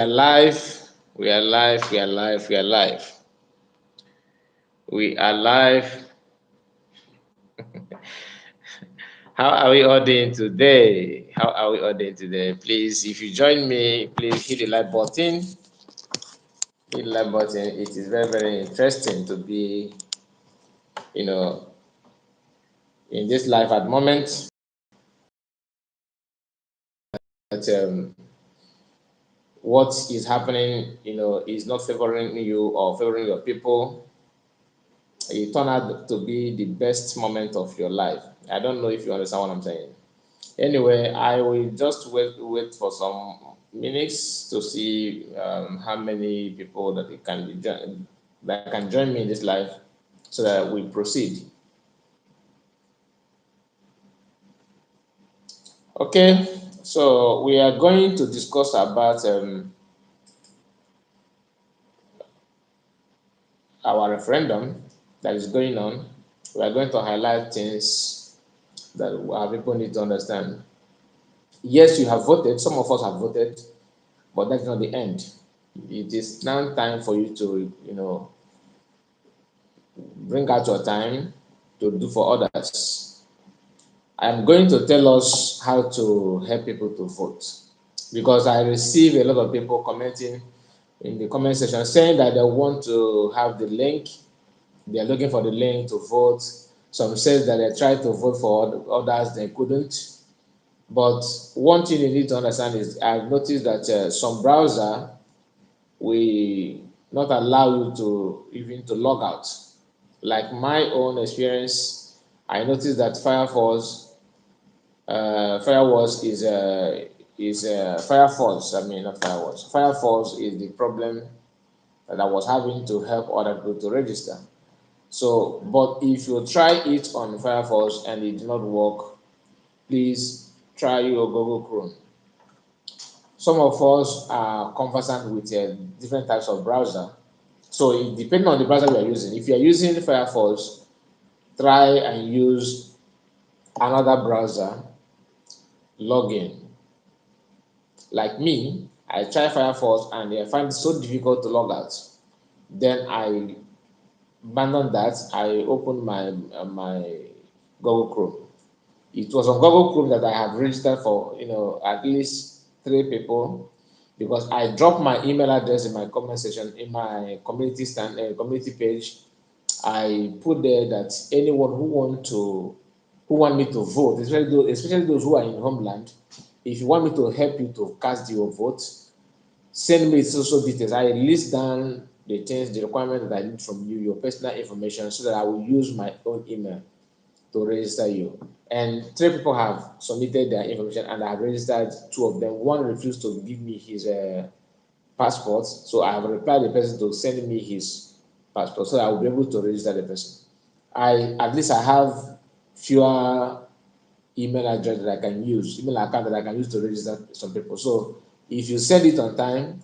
are live, we are live, we are live, we are live. We are live. How are we all doing today? How are we all doing today? Please, if you join me, please hit the like button. Hit the like button. It is very, very interesting to be, you know, in this life at the moment. That what is happening, is not favoring you or favoring your people. It turned out to be the best moment of your life. I don't know if you understand what I'm saying. Anyway, I will just wait for some minutes to see how many people that that can join me in this live, so that we proceed. Okay, so we are going to discuss about our referendum that is going on. We are going to highlight things that our people need to understand. Yes, you have voted. Some of us have voted, but that's not the end. It is now time for you to, bring out your time to do for others. I'm going to tell us how to help people to vote, because I receive a lot of people commenting in the comment section saying that they want to have the link. They are looking for the link to vote. Some says that they tried to vote for others, they couldn't. But one thing you need to understand is I've noticed that some browser will not allow you to even to log out. Like my own experience, I noticed that Firefox is Firefox. I mean, not Firefox. Firefox is the problem that I was having to help other people to register. So, but if you try it on Firefox and it did not work, please try your Google Chrome. Some of us are conversant with different types of browser. So, depending on the browser you are using, if you are using Firefox, try and use another browser login. Like me, I try Firefox and I find it so difficult to log out. Then I abandoned that. I opened my Google Chrome. It was on Google Chrome that I have registered for at least 3 people, because I dropped my email address in my comment section in my community page. I put there that anyone who want me to vote, especially those who are in homeland, if you want me to help you to cast your vote, send me social details. I list down the things, the requirements that I need from you, your personal information, so that I will use my own email to register you. And 3 people have submitted their information, and I have registered 2 of them. One refused to give me his passport, so I have replied the person to send me his passport, so that I will be able to register the person. At least I have fewer email address that I can use, email account that I can use to register some people. So if you send it on time,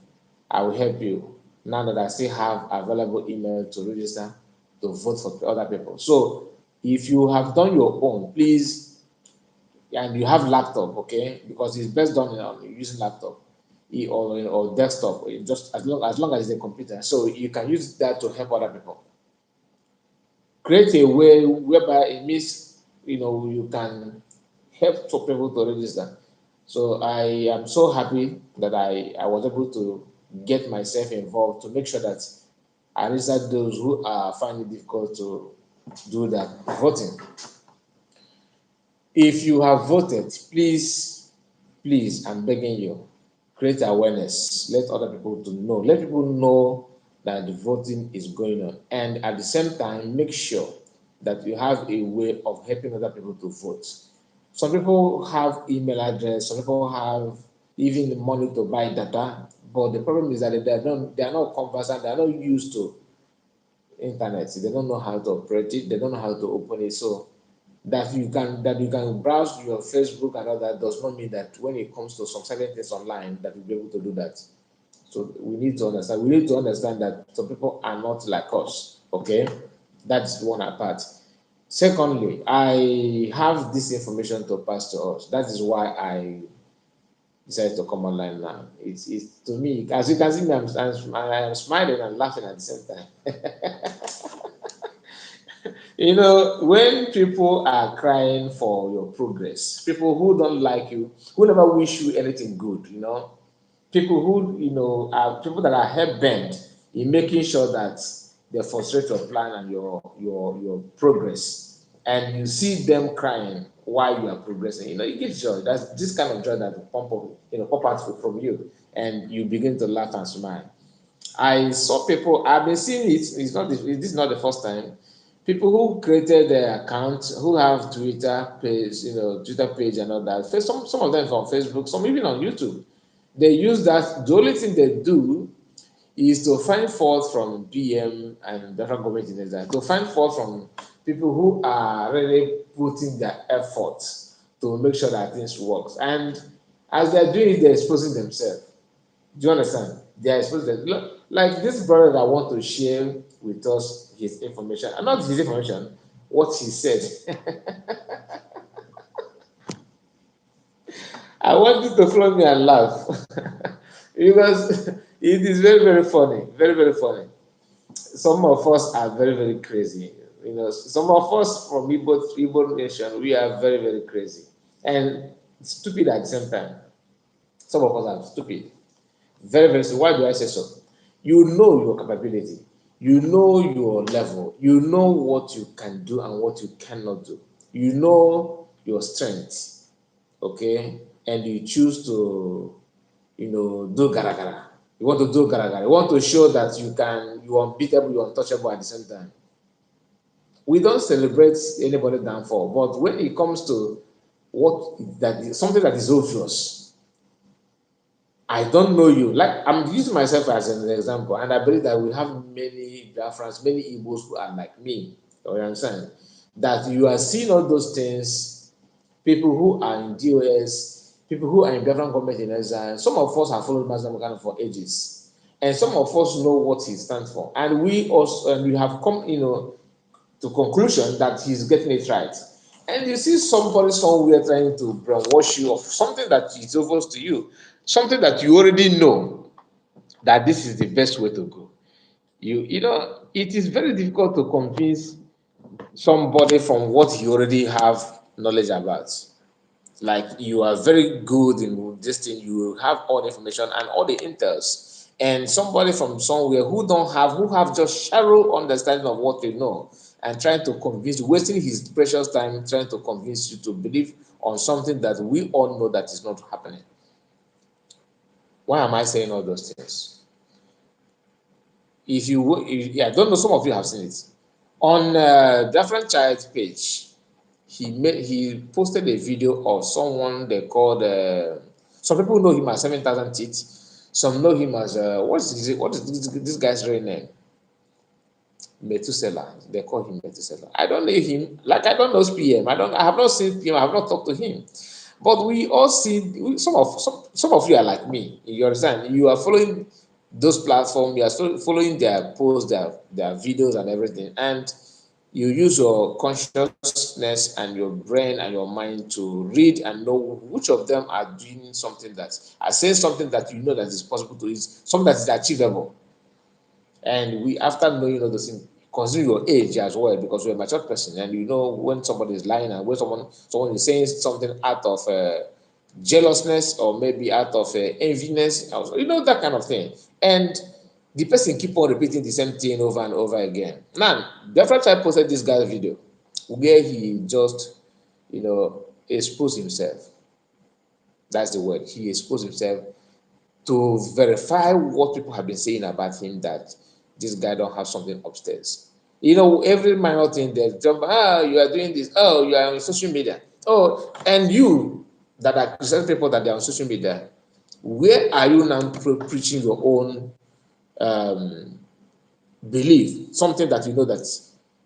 I will help you. Now that I still have available email to register to vote for other people. So if you have done your own, please, and you have laptop, okay, because it's best done using laptop or desktop, just as long as it's a computer. So you can use that to help other people. Create a way whereby it means you can help for people to register. So I am so happy that I was able to get myself involved to make sure that I register those who are finding it difficult to do that voting. If you have voted, please, I'm begging you, create awareness. Let other people to know. Let people know that the voting is going on, and at the same time, make sure that you have a way of helping other people to vote. Some people have email address. Some people have even the money to buy data. But the problem is that they are not conversant. They are not used to internet. They don't know how to operate it. They don't know how to open it. So that you can browse your Facebook and all that does not mean that when it comes to some certain things online that you'll be able to do that. So we need to understand. We need to understand that some people are not like us. Okay, that's one apart. Secondly, I have this information to pass to us. That is why decided to come online now. It's to me, as you can see me, I'm smiling and laughing at the same time. When people are crying for your progress, people who don't like you, who never wish you anything good, people who are people that are hell bent in making sure that they frustrate your plan and your progress, and you see them crying while you are progressing, it gives joy. That's this kind of joy that will pump up, pop out from you, and you begin to laugh and smile. I saw people. I've been seeing it. This is not the first time. People who created their accounts, who have Twitter page, Twitter page and all that. Some of them from Facebook, some even on YouTube. They use that. The only thing they do is to find fault from PM and different government agencies, to find fault from people who are really putting their effort to make sure that things works. And as they're doing it, they're exposing themselves. Do you understand? They are exposed like this brother that want to share with us his information, and not his information, what he said. I want you to follow me and laugh because it is very, very funny. Very, very funny. Some of us are very, very crazy. Some of us from Igbo nation, we are very, very crazy and stupid at the same time. Some of us are stupid. Very, very so. Why do I say so? You know your capability, you know your level, you know what you can do and what you cannot do. You know your strength, okay? And you choose to, do gara gara. You want to do gara gara. You want to show that you're unbeatable, you're untouchable at the same time. We don't celebrate anybody downfall, but when it comes to something that is obvious, I don't know you. Like I'm using myself as an example, and I believe that we have many Biafrans, many Igbos who are like me. You understand? That you are seeing all those things, people who are in DOS, people who are in Biafran government in exile. Some of us have followed Mazda Makano for ages, and some of us know what he stands for. And we have come, to conclusion that he's getting it right. And you see somebody somewhere trying to brainwash you of something that is obvious to you, something that you already know that this is the best way to go. It is very difficult to convince somebody from what you already have knowledge about. Like you are very good in this thing, you have all the information and all the intels, and somebody from somewhere who have just shallow understanding of what they know, and trying to convince you, wasting his precious time trying to convince you to believe on something that we all know that is not happening. Why am I saying all those things? I don't know, some of you have seen it on different child's page. He posted a video of someone they called, some people know him as 7,000 teeth, some know him as what is this guy's real name? Methuselah. They call him Methuselah. I don't know him, like I don't know PM. I have not seen PM, I have not talked to him. But we all see, some of you are like me. You understand? You are following those platforms, you are still following their posts, their videos and everything. And you use your consciousness and your brain and your mind to read and know which of them are doing something that are saying something that you know that is possible to is something that is achievable. And we, after knowing all those things, consider your age as well, because you're a mature person and you know when somebody is lying and when someone is saying something out of jealousness or maybe out of enviness, that kind of thing. And the person keep on repeating the same thing over and over again. Now, definitely I posted this guy's video where he just, exposed himself. That's the word. He exposed himself to verify what people have been saying about him, that this guy don't have something upstairs. Every minor thing they jump, you are doing this, oh, you are on social media. Oh, and you that are Christian people that they are on social media, where are you now preaching your own um, belief, something that you know that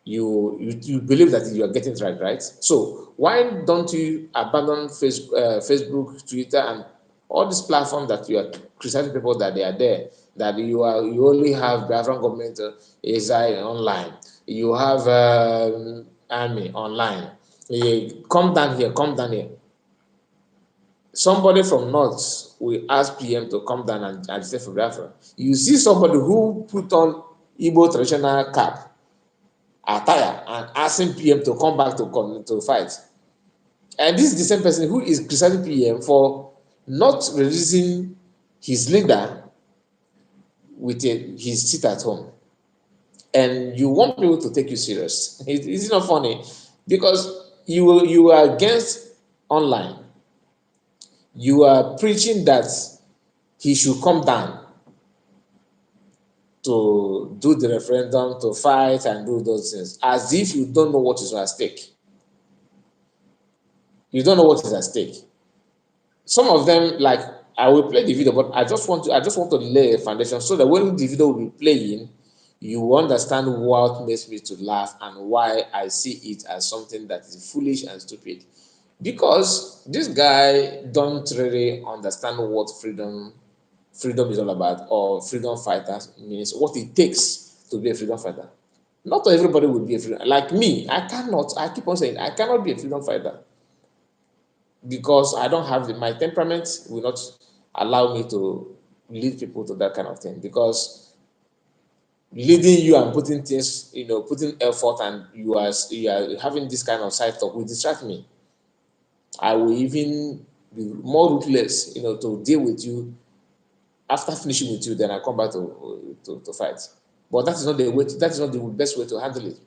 you believe that you are getting it right? So why don't you abandon Facebook, Twitter, and all these platforms that you are criticizing people that they are there, that you only have Biafran government ASI online, you have army online. Come down here, come down here. Somebody from North will ask PM to come down and stay for Biafra. You see somebody who put on Igbo traditional cap, attire, and asking PM to come back to fight. And this is the same person who is criticizing PM for not releasing his leader with his seat at home. And you want people to take you serious. It's not funny because you are against online. You are preaching that he should come down to do the referendum, to fight and do those things, as if you don't know what is at stake. You don't know what is at stake. Some of them, like, I will play the video, but I just want to lay a foundation so that when the video will be playing, you will understand what makes me to laugh and why I see it as something that is foolish and stupid. Because this guy don't really understand what freedom is all about, or freedom fighters means, what it takes to be a freedom fighter. Not everybody will be a freedom. Like me, I keep on saying I cannot be a freedom fighter because I don't have my temperament will not allow me to lead people to that kind of thing. Because leading you and putting things, putting effort, and you are having this kind of side talk will distract me. I will even be more ruthless, to deal with you. After finishing with you, then I come back to fight. But that is not the way. That is not the best way to handle it.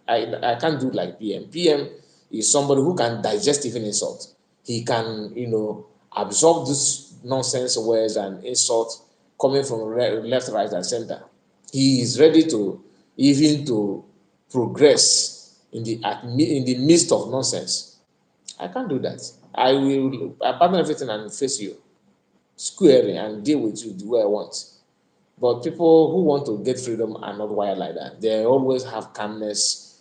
I can't do like PM. PM is somebody who can digest even insult. He can, absorb this nonsense words and insult coming from left, right, and center. He is ready to even to progress in the midst of nonsense. I can't do that. I will abandon everything and face you squarely and deal with you the way I want. But people who want to get freedom are not wired like that. They always have calmness.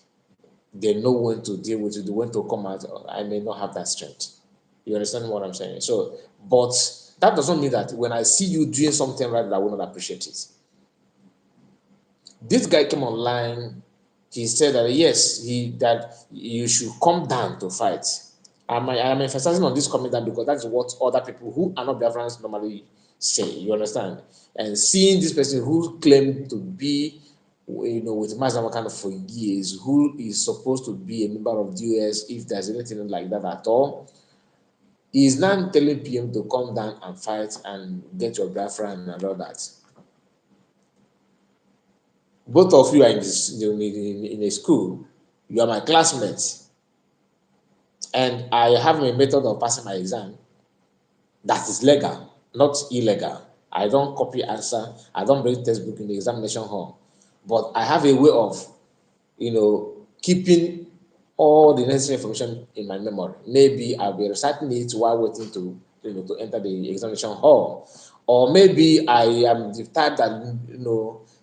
They know when to deal with it, when to come out. I may not have that strength. You understand what I'm saying? So, but that doesn't mean that when I see you doing something right, that I will not appreciate it. This guy came online. He said that yes, that you should come down to fight. I am emphasizing on this coming down because that's what other people who are not Biafrans normally say. You understand? And seeing this person who claimed to be, with Mazda for years, who is supposed to be a member of the US, if there's anything like that at all, is now telling PM to come down and fight and get your Biafran and all that. Both of you are in a school. You are my classmates, and I have a method of passing my exam that is legal, not illegal. I don't copy answer. I don't bring textbook in the examination hall, but I have a way of, keeping all the necessary information in my memory. Maybe I'll be reciting it while waiting to enter the examination hall, or maybe I am the type that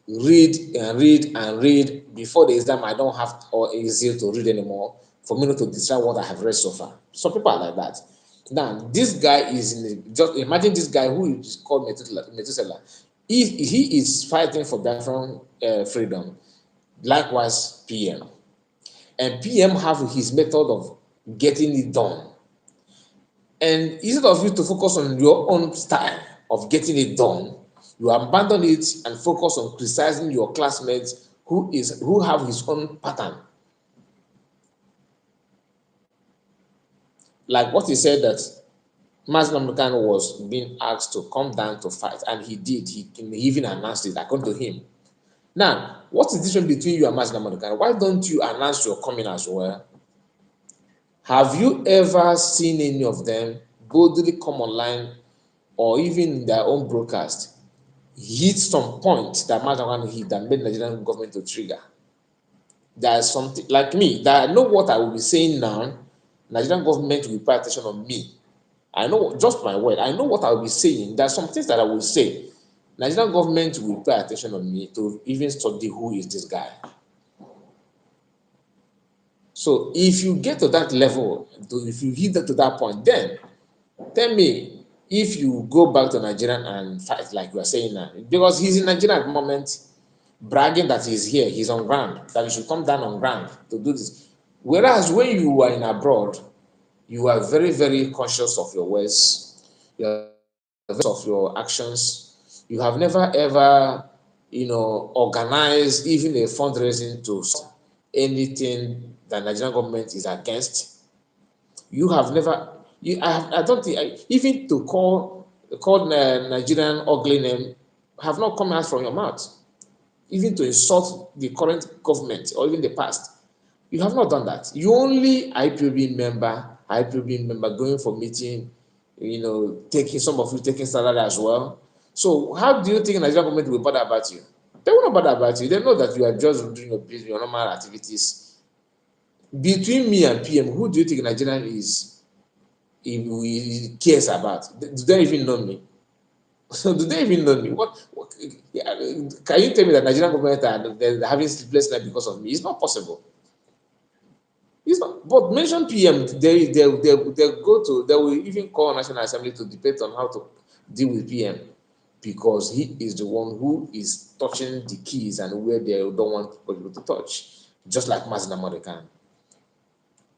read and read and read before the exam. I don't have or easy to read anymore for me not to decide what I have read so far. Some people are like that. Now, this guy is just imagine this guy who is called Methuselah. If he is fighting for Biafran freedom, likewise PM. And PM have his method of getting it done. And instead of you to focus on your own style of getting it done, you abandon it and focus on criticizing your classmates who have his own pattern. Like what he said that Mazi Namdekan was being asked to come down to fight, and he did. He even announced it according to him. Now, what is the difference between you and Mazi Namdekan? Why don't you announce your coming as well? Have you ever seen any of them boldly come online or even in their own broadcast hit some point that Mazi Namdekan hit that made Nigerian government to trigger? There's something like me that I know what I will be saying now. Nigerian government will pay attention on me. I know just my word. I know what I will be saying. There's some things that I will say. Nigerian government will pay attention on me to even study who is this guy. So if you get to that level, if you hit to that point, then tell me if you go back to Nigeria and fight like you are saying now, because he's in Nigeria at the moment, bragging that he's here, he's on ground, that he should come down on ground to do this. Whereas when you are in abroad, You are very, very conscious of your words. You are conscious of your actions. You have never ever, organized even a fundraising to stop anything that Nigerian government is against. You have never. I don't think even to call Nigerian ugly name have not come out from your mouth. Even to insult the current government or even the past. You have not done that. You only IPOB member going for meeting, taking some of you taking salary as well. So how do you think Nigerian government will bother about you? They will not bother about you. They know that you are just doing your business, your normal activities. Between me and PM, who do you think Nigerian is he cares about? Do they even know me? So do they even know me? What yeah, can you tell me that Nigerian government are they're having sleepless night because of me? It's not possible. It's not. But mention PM, they will even call National Assembly to debate on how to deal with PM because he is the one who is touching the keys and where they don't want people to touch, just like Mazda American.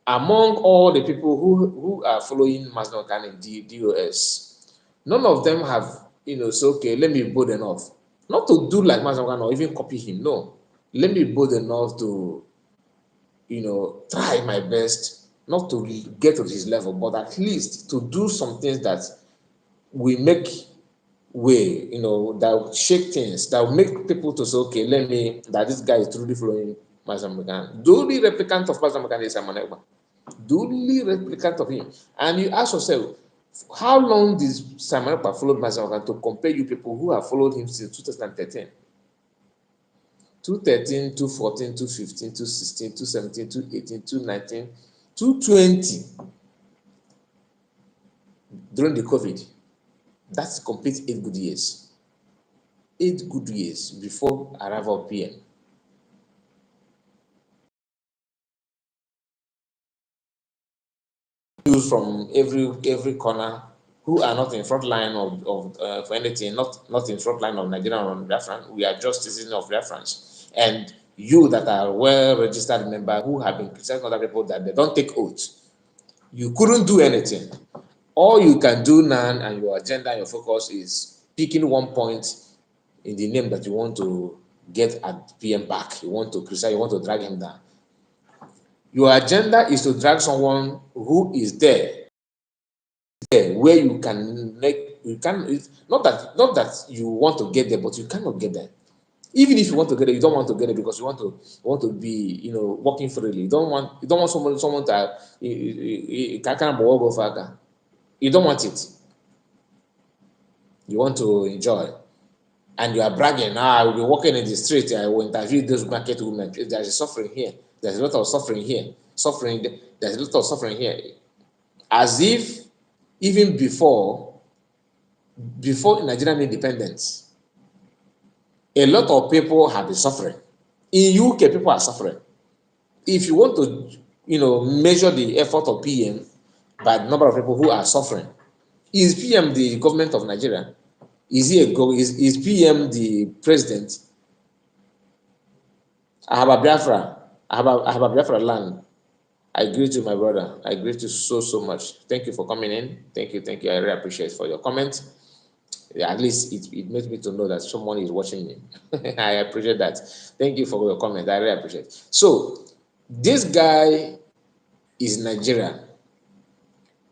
Among all the people who are following Mazda American in DOS, none of them have, said, okay, let me be bold enough. Not to do like Mazda American or even copy him, no. Let me be bold enough to try my best not to get to his level, but at least to do some things that will make way, that will shake things, that will make people to say, okay, that this guy is truly following Mazamakan. The only replicant of Mazamakan is Simon Ekpa. The only replicant of him. And you ask yourself, how long did Simon Ekpa follow Mazamakan to compare you people who have followed him since 2013? 213, 214, 215, 216, 217, 218, 219, 220 during the COVID. That's complete 8 good years. 8 good years before arrival of PM. News from every corner who are not in front line of for anything, not in front line of Nigerian or Biafran. We are just citizens of reference. And you that are well registered member who have been criticizing other people that they don't take oath, you couldn't do anything. All you can do now and your agenda and your focus is picking one point in the name that you want to get at PM back. You want to criticize, you want to drag him down. Your agenda is to drag someone who is there where you can it's not that you want to get there, but you cannot get there. Even if you want to get there, you don't want to get there because you want to be, working freely. You don't want someone to you don't want it. You want to enjoy. And you are bragging, I will be walking in the street, I will interview those market women. There's a suffering here. There's a lot of suffering here. There's a lot of suffering here. As if even before Nigerian independence, a lot of people have been suffering. In UK, people are suffering. If you want to, measure the effort of PM by the number of people who are suffering, is PM the government of Nigeria? Is PM the president? I have a Biafra land. I greet you, my brother. I greet you so much. Thank you for coming in. Thank you. I really appreciate for your comment. Yeah, at least it makes me to know that someone is watching me. I appreciate that. Thank you for your comment. I really appreciate. So this guy is Nigerian,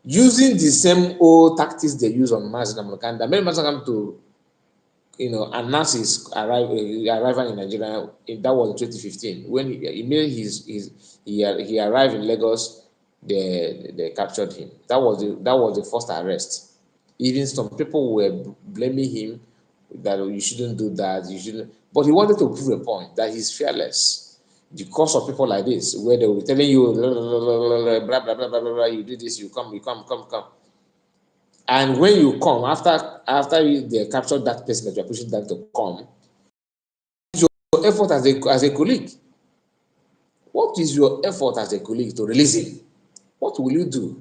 using the same old tactics they use on Mazda Mokanda. Many Mazda come to announce his arrival in Nigeria. That was in 2015 when he made he arrived in Lagos. They captured him. That was the first arrest. Even some people were blaming him that you shouldn't do that. You shouldn't. But he wanted to prove a point that he's fearless. Because of people like this, where they will be telling you blah blah blah blah blah blah, you do this, you come. And when you come, after they captured that person that you are pushing them to come, your effort as a colleague. What is your effort as a colleague to release him? What will you do?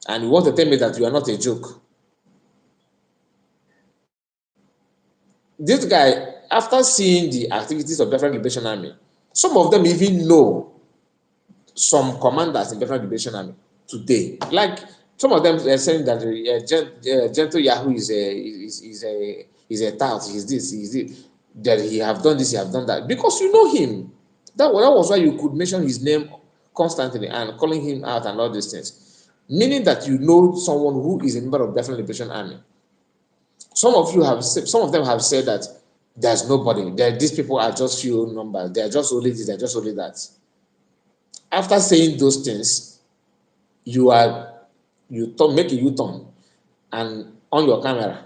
And you want to tell me that you are not a joke? This guy, after seeing the activities of Biafran Liberation Army, some of them even know some commanders in Biafran Liberation Army. today. Like some of them are saying that gentle Yahoo is a tout, he's this, he's this, that he have done this, he have done that, because you know him. That was why you could mention his name constantly and calling him out and all these things, meaning that you know someone who is a member of Definitely Liberation Army. Some of them have said that there's nobody, that these people are just few numbers, they're just only this, they're just only that. After saying those things, you are make a U-turn and on your camera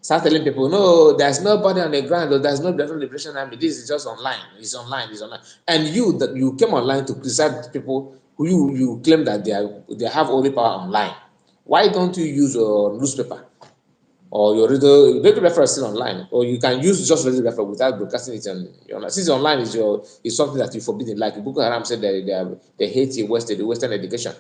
start telling people, no, there's nobody on the ground, or there's no Definitely Liberation Army, this is just online, it's online, it's online. And you came online to criticize people who you claim that they have only power online. Why don't you use your newspaper or your radio reference still online, or you can use just radio reference without broadcasting it on online. Since online is something that you forbidden, like Boko Haram said they hate the Western education.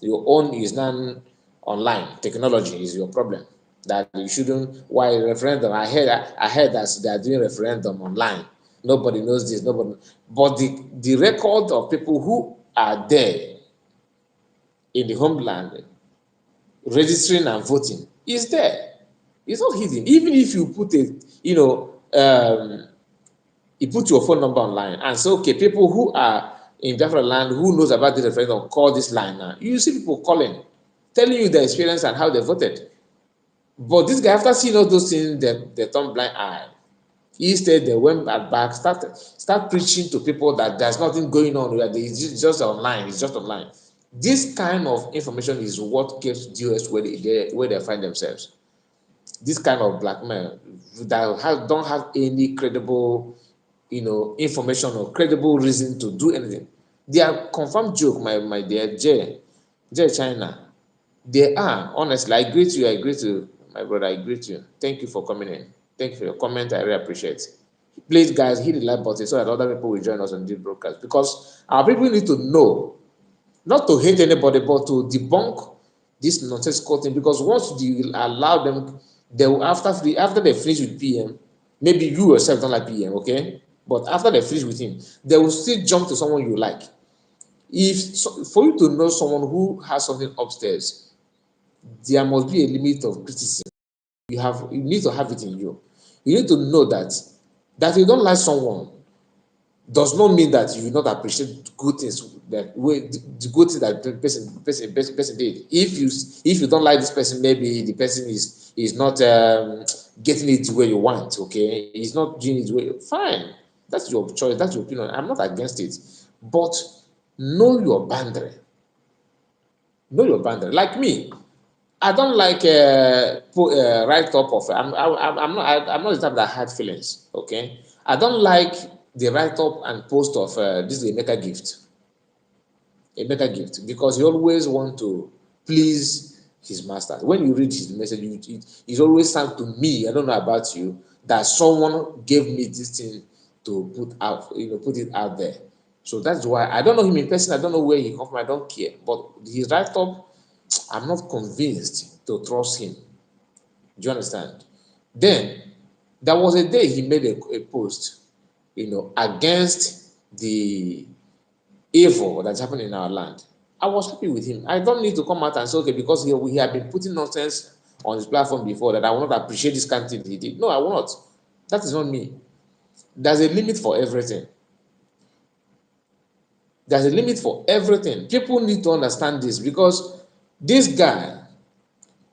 Your own is non online. Technology is your problem. That you shouldn't. Why referendum? I heard that they are doing referendum online. Nobody knows this. Nobody. But the record of people who are there in the homeland registering and voting is there. It's not hidden. Even if you put you put your phone number online and say, okay, people who are in different land who knows about this referendum, call this line now. You see people calling, telling you their experience and how they voted. But this guy, after seeing all those things, they turned blind eye. Instead, they went back, start preaching to people that there's nothing going on, that it's just online, it's just online. This kind of information is what keeps DOS where they find themselves. This kind of blackmail that don't have any credible, information or credible reason to do anything. They are confirmed joke, my dear J China. They are, honestly. I greet you. I greet you, my brother. I greet you. Thank you for coming in. Thank you for your comment. I really appreciate it. Please, guys, hit the like button so that other people will join us on this broadcast, because our people need to know, not to hate anybody, but to debunk this nonsensical thing. Because once you allow them, they will, after they finish with PM, maybe you yourself don't like PM, okay? But after they finish with him, they will still jump to someone you like. For you to know someone who has something upstairs, there must be a limit of criticism. You need to have it in you. You need to know that you don't like someone does not mean that you will not appreciate good things, the good things that the person did. If you don't like this person, maybe the person is not getting it the way you want. Okay, he's not doing it the way. Fine, that's your choice. That's your opinion. I'm not against it, but know your boundary. Know your boundary. Like me, I don't like write up of. I'm not the type that had feelings. Okay, I don't like the write up and post of this is a mega gift, because he always want to please his master. When you read his message, it always sounds to me. I don't know about you, that someone gave me this thing to put out, put it out there. So that's why I don't know him in person. I don't know where he come from. I don't care. But his write up, I'm not convinced to trust him. Do you understand? Then there was a day he made a post, against the evil that's happening in our land. I was happy with him. I don't need to come out and say, okay, because he had been putting nonsense on his platform before, that I will not appreciate this kind of thing he did. No, I will not. That is not me. There's a limit for everything. There's a limit for everything. People need to understand this, because this guy,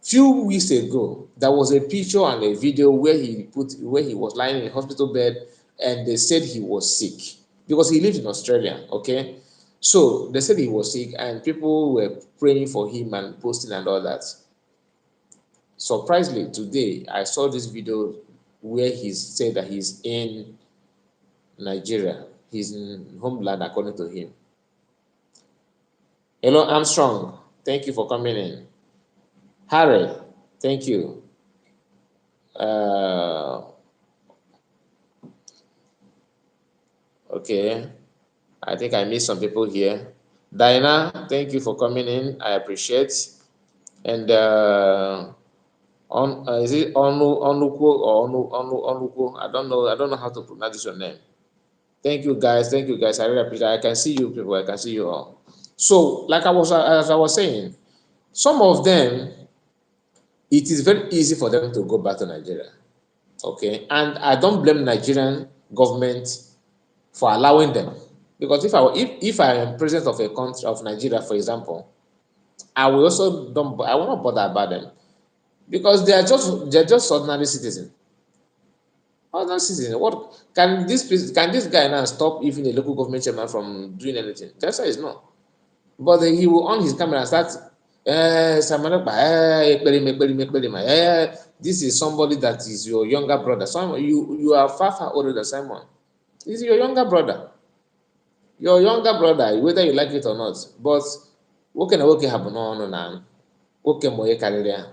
few weeks ago, there was a picture and a video where he was lying in a hospital bed, and they said he was sick because he lived in Australia. Okay, so they said he was sick, and people were praying for him and posting and all that. Surprisingly, today I saw this video where he said that he's in Nigeria, he's in homeland, according to him. Hello, Armstrong. Thank you for coming in. Harry, thank you. Okay, I think I missed some people here. Diana, thank you for coming in. I appreciate. And is it Onuko or Onuko? I don't know. I don't know how to pronounce your name. Thank you, guys. Thank you, guys. I really appreciate it. I can see you people. I can see you all. So, like as I was saying, some of them, it is very easy for them to go back to Nigeria. Okay, and I don't blame Nigerian government for allowing them, because if I am president of a country of Nigeria, for example, I will also don't I will not bother about them, because they're just ordinary citizens. Ordinary citizen. What can this guy now stop even a local government chairman from doing anything? The answer is no. But he will on his camera and start this is somebody that is your younger brother. You are far older than Simon. He's your younger brother. Your younger brother, whether you like it or not. But what can happen on now? Nwoke ma onye karịrị ya.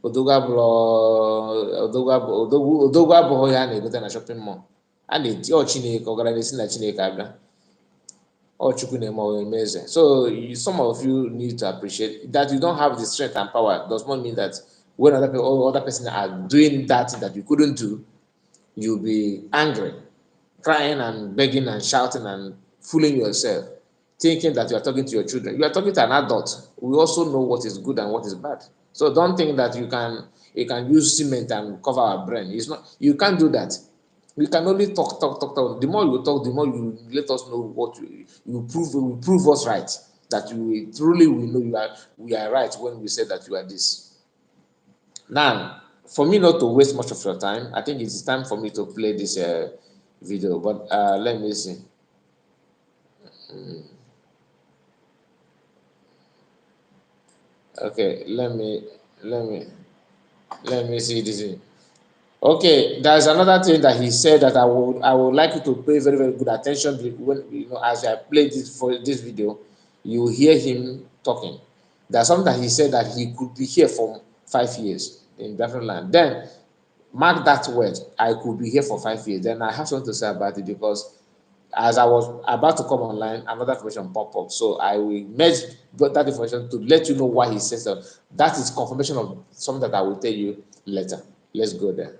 Odogwu abụghị ya na-egote na shopping mall. A na-eti Chineke ọgaranya si na Chineke abịa. Chukwu na-eme eme eze. So some of you need to appreciate that you don't have the strength and power. Does not mean that when other person are doing that thing that you couldn't do, you'll be angry, crying and begging and shouting and fooling yourself, thinking that you are talking to your children. You are talking to an adult. We also know what is good and what is bad. So don't think that you can use cement and cover our brain. It's not. You can't do that. We can only talk. The more you talk, the more you let us know what you prove us right. That we truly know we are right when we say that you are this. Now, for me not to waste much of your time, I think it's time for me to play this video. But let me see. Okay, let me see this. Okay, there's another thing that he said that I would like you to pay very good attention when as I play this video, you will hear him talking. There's something that he said that he could be here for 5 years in Biafran land. Then mark that word, I could be here for 5 years. Then I have something to say about it, because as I was about to come online, another information popped up. So I will merge that information to let you know why he says that. That is confirmation of something that I will tell you later. Let's go there.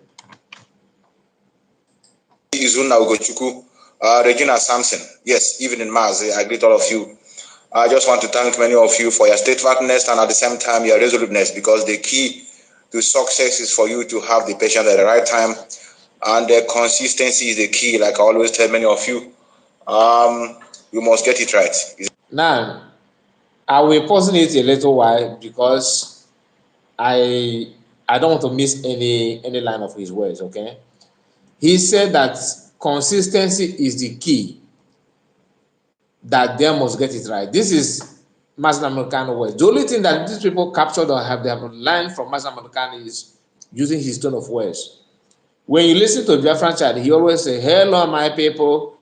Izuna Ugochukwu, Regina Sampson. Yes, even in Mars, I greet all of you. I just want to thank many of you for your steadfastness and at the same time your resoluteness, because the key to success is for you to have the patience at the right time, and the consistency is the key. Like I always tell many of you, you must get it right. Now, I will pause it a little while, because I don't want to miss any line of his words. Okay, he said that consistency is the key, that they must get it right. This is Mazen Americano words. The only thing that these people captured or they have learned from Mazen Americano is using his tone of words. When you listen to Biafran Chad, he always say, hello my people,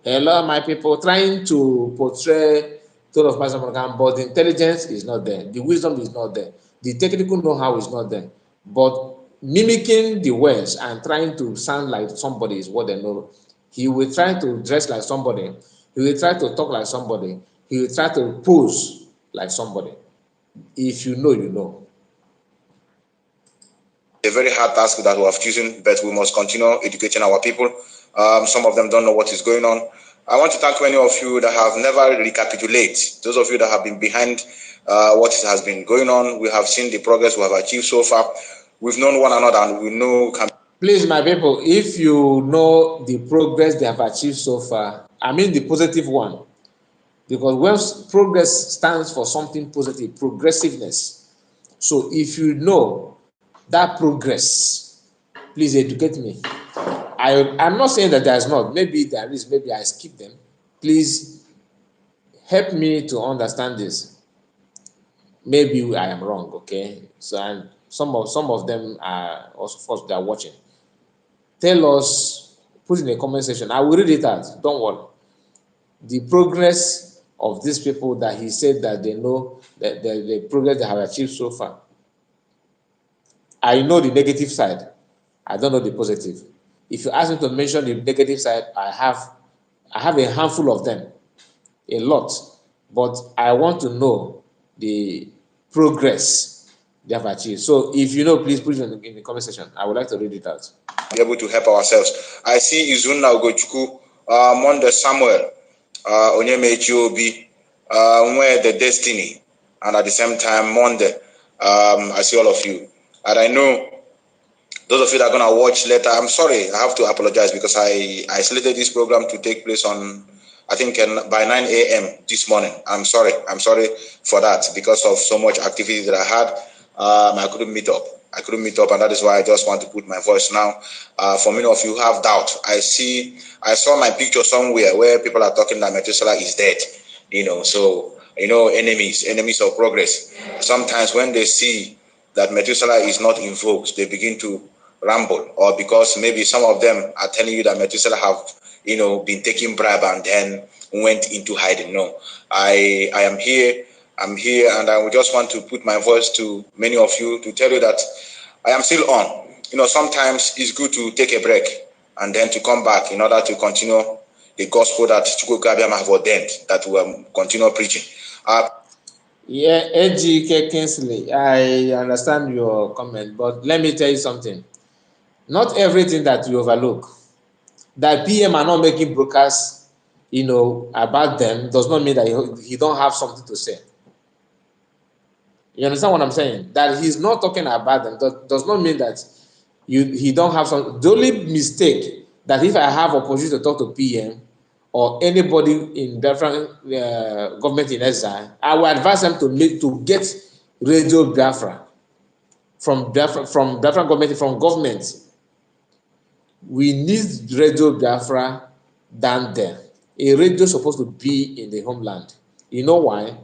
trying to portray tone of Mazen Americano, but the intelligence is not there, the wisdom is not there, the technical know-how is not there. But mimicking the words and trying to sound like somebody is what they know. He will try to dress like somebody. He will try to talk like somebody. He will try to pose like somebody. If you know, you know. A very hard task that we have chosen, but we must continue educating our people. Some of them don't know what is going on. I want to thank many of you that have never recapitulated. Those of you that have been behind what has been going on. We have seen the progress we have achieved so far. We've known one another and we know. Please, my people, if you know the progress they have achieved so far, I mean the positive one, because when progress stands for something positive, progressiveness. So if you know that progress, please educate me. I'm not saying that there is not. Maybe there is. Maybe I skip them. Please help me to understand this. Maybe I am wrong. Okay. So and some of them are also first they are watching. Tell us, put in the comment section. I will read it out. Don't worry. The progress of these people that he said that they know that the progress they have achieved so far. I know the negative side. I don't know the positive. If you ask me to mention the negative side, I have a handful of them, a lot. But I want to know the progress they have achieved. So if you know, please put it in the comment section. I would like to read it out. Be able to help ourselves. I see Izuna Ugochukwu, Monde Samuel, Onyeme Echiobi, where the destiny, and at the same time Monday. I see all of you, and I know those of you that are gonna watch later. I'm sorry, I have to apologize because I slated this program to take place on, I think, by 9 a.m. this morning. I'm sorry for that because of so much activity that I had. I couldn't meet up. And that is why I just want to put my voice now. For many of you who have doubt, I saw my picture somewhere where people are talking that Methuselah is dead. So enemies of progress. Sometimes when they see that Methuselah is not invoked, they begin to ramble, or because maybe some of them are telling you that Methuselah have been taking bribe and then went into hiding. No, I am here. I'm here, and I would just want to put my voice to many of you to tell you that I am still on. Sometimes it's good to take a break and then to come back in order to continue the gospel that Chukwu Gabiam have ordained that we will continue preaching. Yeah, AGK Kingsley, I understand your comment, but let me tell you something. Not everything that you overlook, that PM are not making broadcasts, about them, does not mean that he don't have something to say. You understand what I'm saying? That he's not talking about them does not mean that he don't have some. The only mistake that if I have opportunity to talk to PM or anybody in different government in exile, I will advise them to get Radio Biafra from different government, We need Radio Biafra down there. A radio is supposed to be in the homeland. You know why?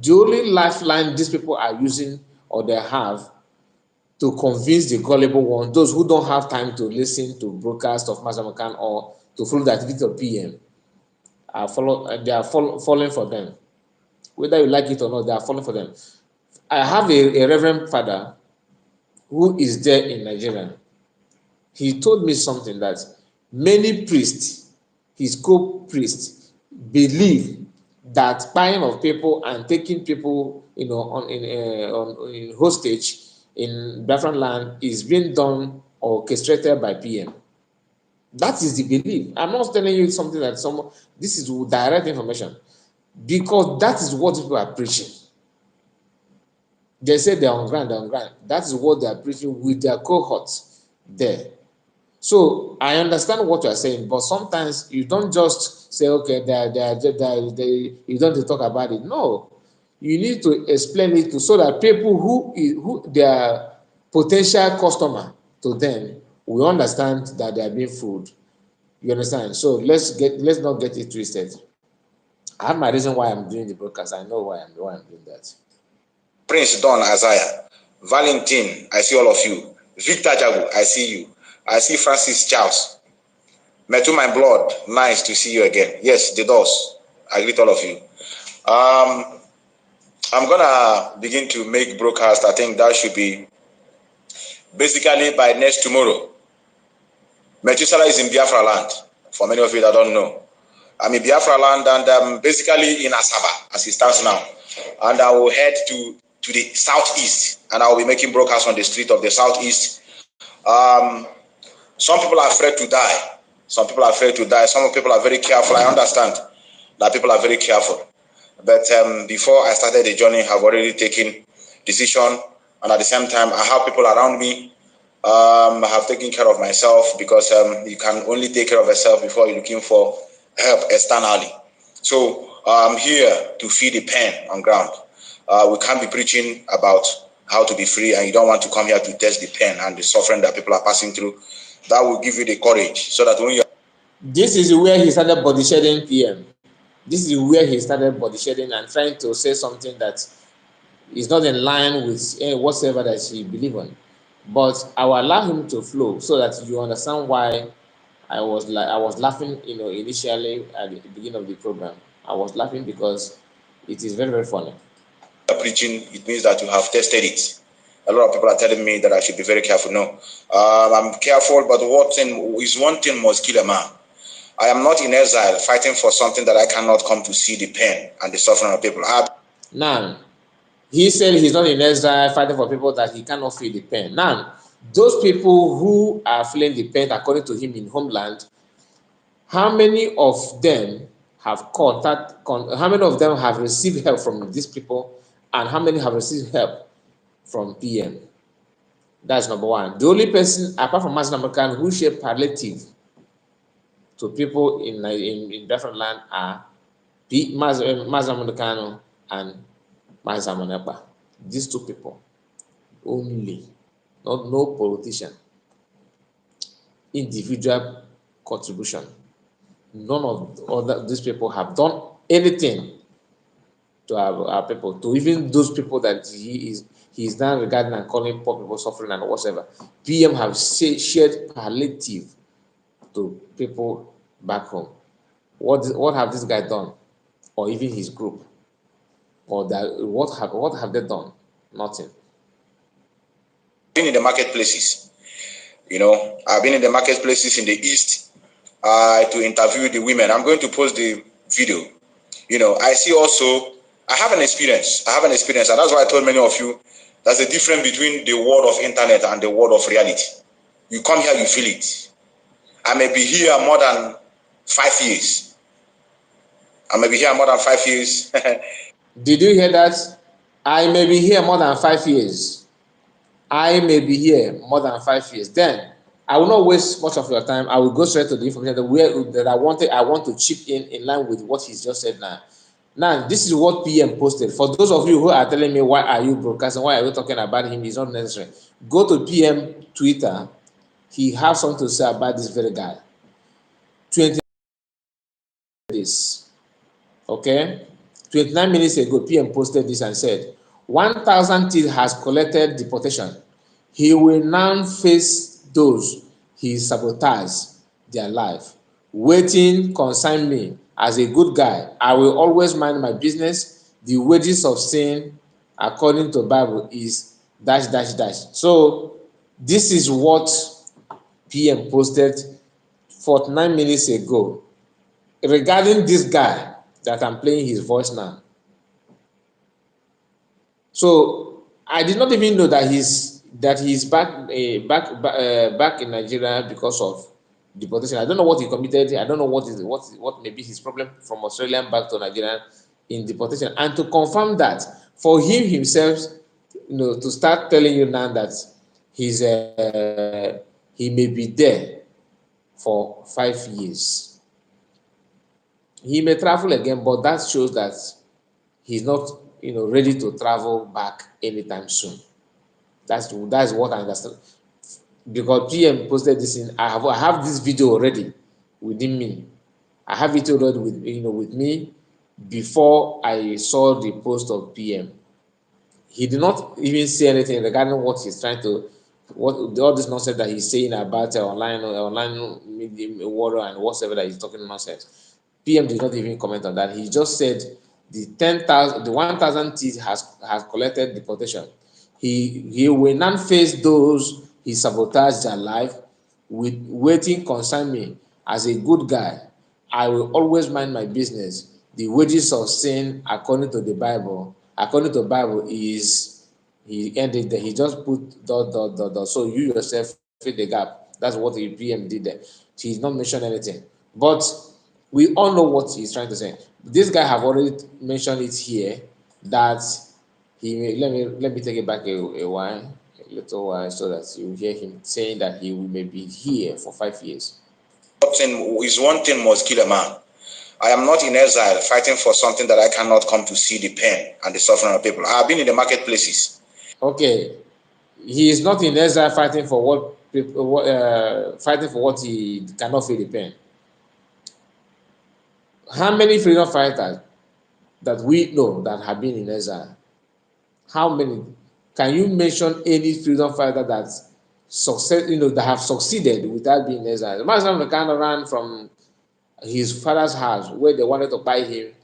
The only lifeline these people are using or they have to convince the gullible ones, those who don't have time to listen to broadcast of Mazamakan or to follow the activity of PM, they are falling for them. Whether you like it or not, they are falling for them. I have a reverend father who is there in Nigeria. He told me something that many priests, his co-priests, believe that spying of people and taking people, in hostage in Biafran land is being done or orchestrated by PM. That is the belief. I'm not telling you something that this is direct information, because that is what people are preaching. They say they're on ground. That is what they are preaching with their cohorts there. So I understand what you are saying, but sometimes you don't just say, okay, you don't talk about it. No, you need to explain it so that people who their potential customer to them will understand that they are being fooled. You understand? So let's not get it twisted. I have my reason why I'm doing the broadcast. I know why I'm doing that. Prince Don Isaiah, Valentine, I see all of you. Victor Jagu, I see you. I see Francis Charles. Metu my blood, nice to see you again. Yes, the doors. I greet all of you. I'm gonna begin to make broadcast. I think that should be basically by next tomorrow. Methuselah is in Biafra land. For many of you that don't know, I'm in Biafra land, and I'm basically in Asaba as it stands now. And I will head to the southeast, and I will be making broadcasts on the street of the southeast. Some people are afraid to die. Some people are very careful. I understand that people are very careful. But before I started the journey, I've already taken decision, and at the same time, I have people around me. I have taken care of myself, because you can only take care of yourself before you're looking for help externally. So I'm here to feed the pain on ground. We can't be preaching about how to be free, and you don't want to come here to test the pain and the suffering that people are passing through. That will give you the courage, so that when you... This is where he started body shedding PM. This is where he started body shedding and trying to say something that is not in line with whatsoever that he believes in. But I will allow him to flow so that you understand why I was laughing, initially at the beginning of the program. I was laughing because it is very, very funny. Preaching, it means that you have tested it. A lot of people are telling me that I should be very careful. No, I'm careful, but one thing must kill a man. I am not in exile fighting for something that I cannot come to see the pain and the suffering of people. Now, he said he's not in exile fighting for people that he cannot feel the pain. Now, those people who are feeling the pain according to him in homeland, how many of them have how many of them have received help from these people, and how many have received help from PM? That's number one. The only person apart from Mazi American who shared palliative to people in different land are Mazi American and Mazi Amonepa. These two people only, not no politician, individual contribution. None of other these people have done anything to our people, to even those people that he is now regarding and calling poor people suffering and whatever. PM have shared palliative to people back home. What have this guy done, or even his group, or that what have they done? Nothing. Been in the marketplaces, I've been in the marketplaces in the east to interview the women. I'm going to post the video. I see also, I have an experience, and that's why I told many of you there's a difference between the world of internet and the world of reality. You come here, you feel it. I may be here more than 5 years. Did you hear that? I may be here more than 5 years. I may be here more than 5 years. Then I will not waste much of your time. I will go straight to the information that I want to chip in line with what he's just said now. Now, this is what PM posted. For those of you who are telling me, why are you broadcasting? Why are you talking about him? It's not necessary. Go to PM Twitter. He has something to say about this very guy. 20 days. Okay? 29 minutes ago, PM posted this and said, 1,000 T has collected deportation. He will now face those he sabotaged their life. Waiting concern me. As a good guy, I will always mind my business. The wages of sin, according to the Bible, is dash dash dash. So this is what PM posted 49 minutes ago regarding this guy that I'm playing his voice now. So I did not even know that he's back in Nigeria because of deportation. I don't know what he committed. I don't know what may be his problem from Australia back to Nigeria in deportation. And to confirm that, for him himself, to start telling you now that he may be there for 5 years. He may travel again, but that shows that he's not ready to travel back anytime soon. That's what I understand, because PM posted this in. I have this video already within me. I have it already with me before I saw the post of PM. He did not even say anything regarding what he's trying to, all this nonsense that he's saying about online media war and whatever that he's talking nonsense. PM did not even comment on that. He just said the 1,000 T has collected deportation. He will not face those he sabotaged their life. With waiting concern me. As a good guy, I will always mind my business. The wages of sin, according to the Bible, is, he ended there. He just put dot. So you yourself fill the gap. That's what the PM did there. He did not mention anything. But we all know what he's trying to say. This guy have already mentioned it here that let me take it back a little while, so that you hear him saying that he may be here for 5 years. Is one thing must kill a man. I am not in exile fighting for something that I cannot come to see the pain and the suffering of people. I have been in the marketplaces. Okay, he is not in exile fighting for what he cannot feel the pain. How many freedom fighters that we know that have been in exile? How many? Can you mention any freedom fighter that that have succeeded without being in exile? Mazi kind of ran from his father's house where they wanted to buy him,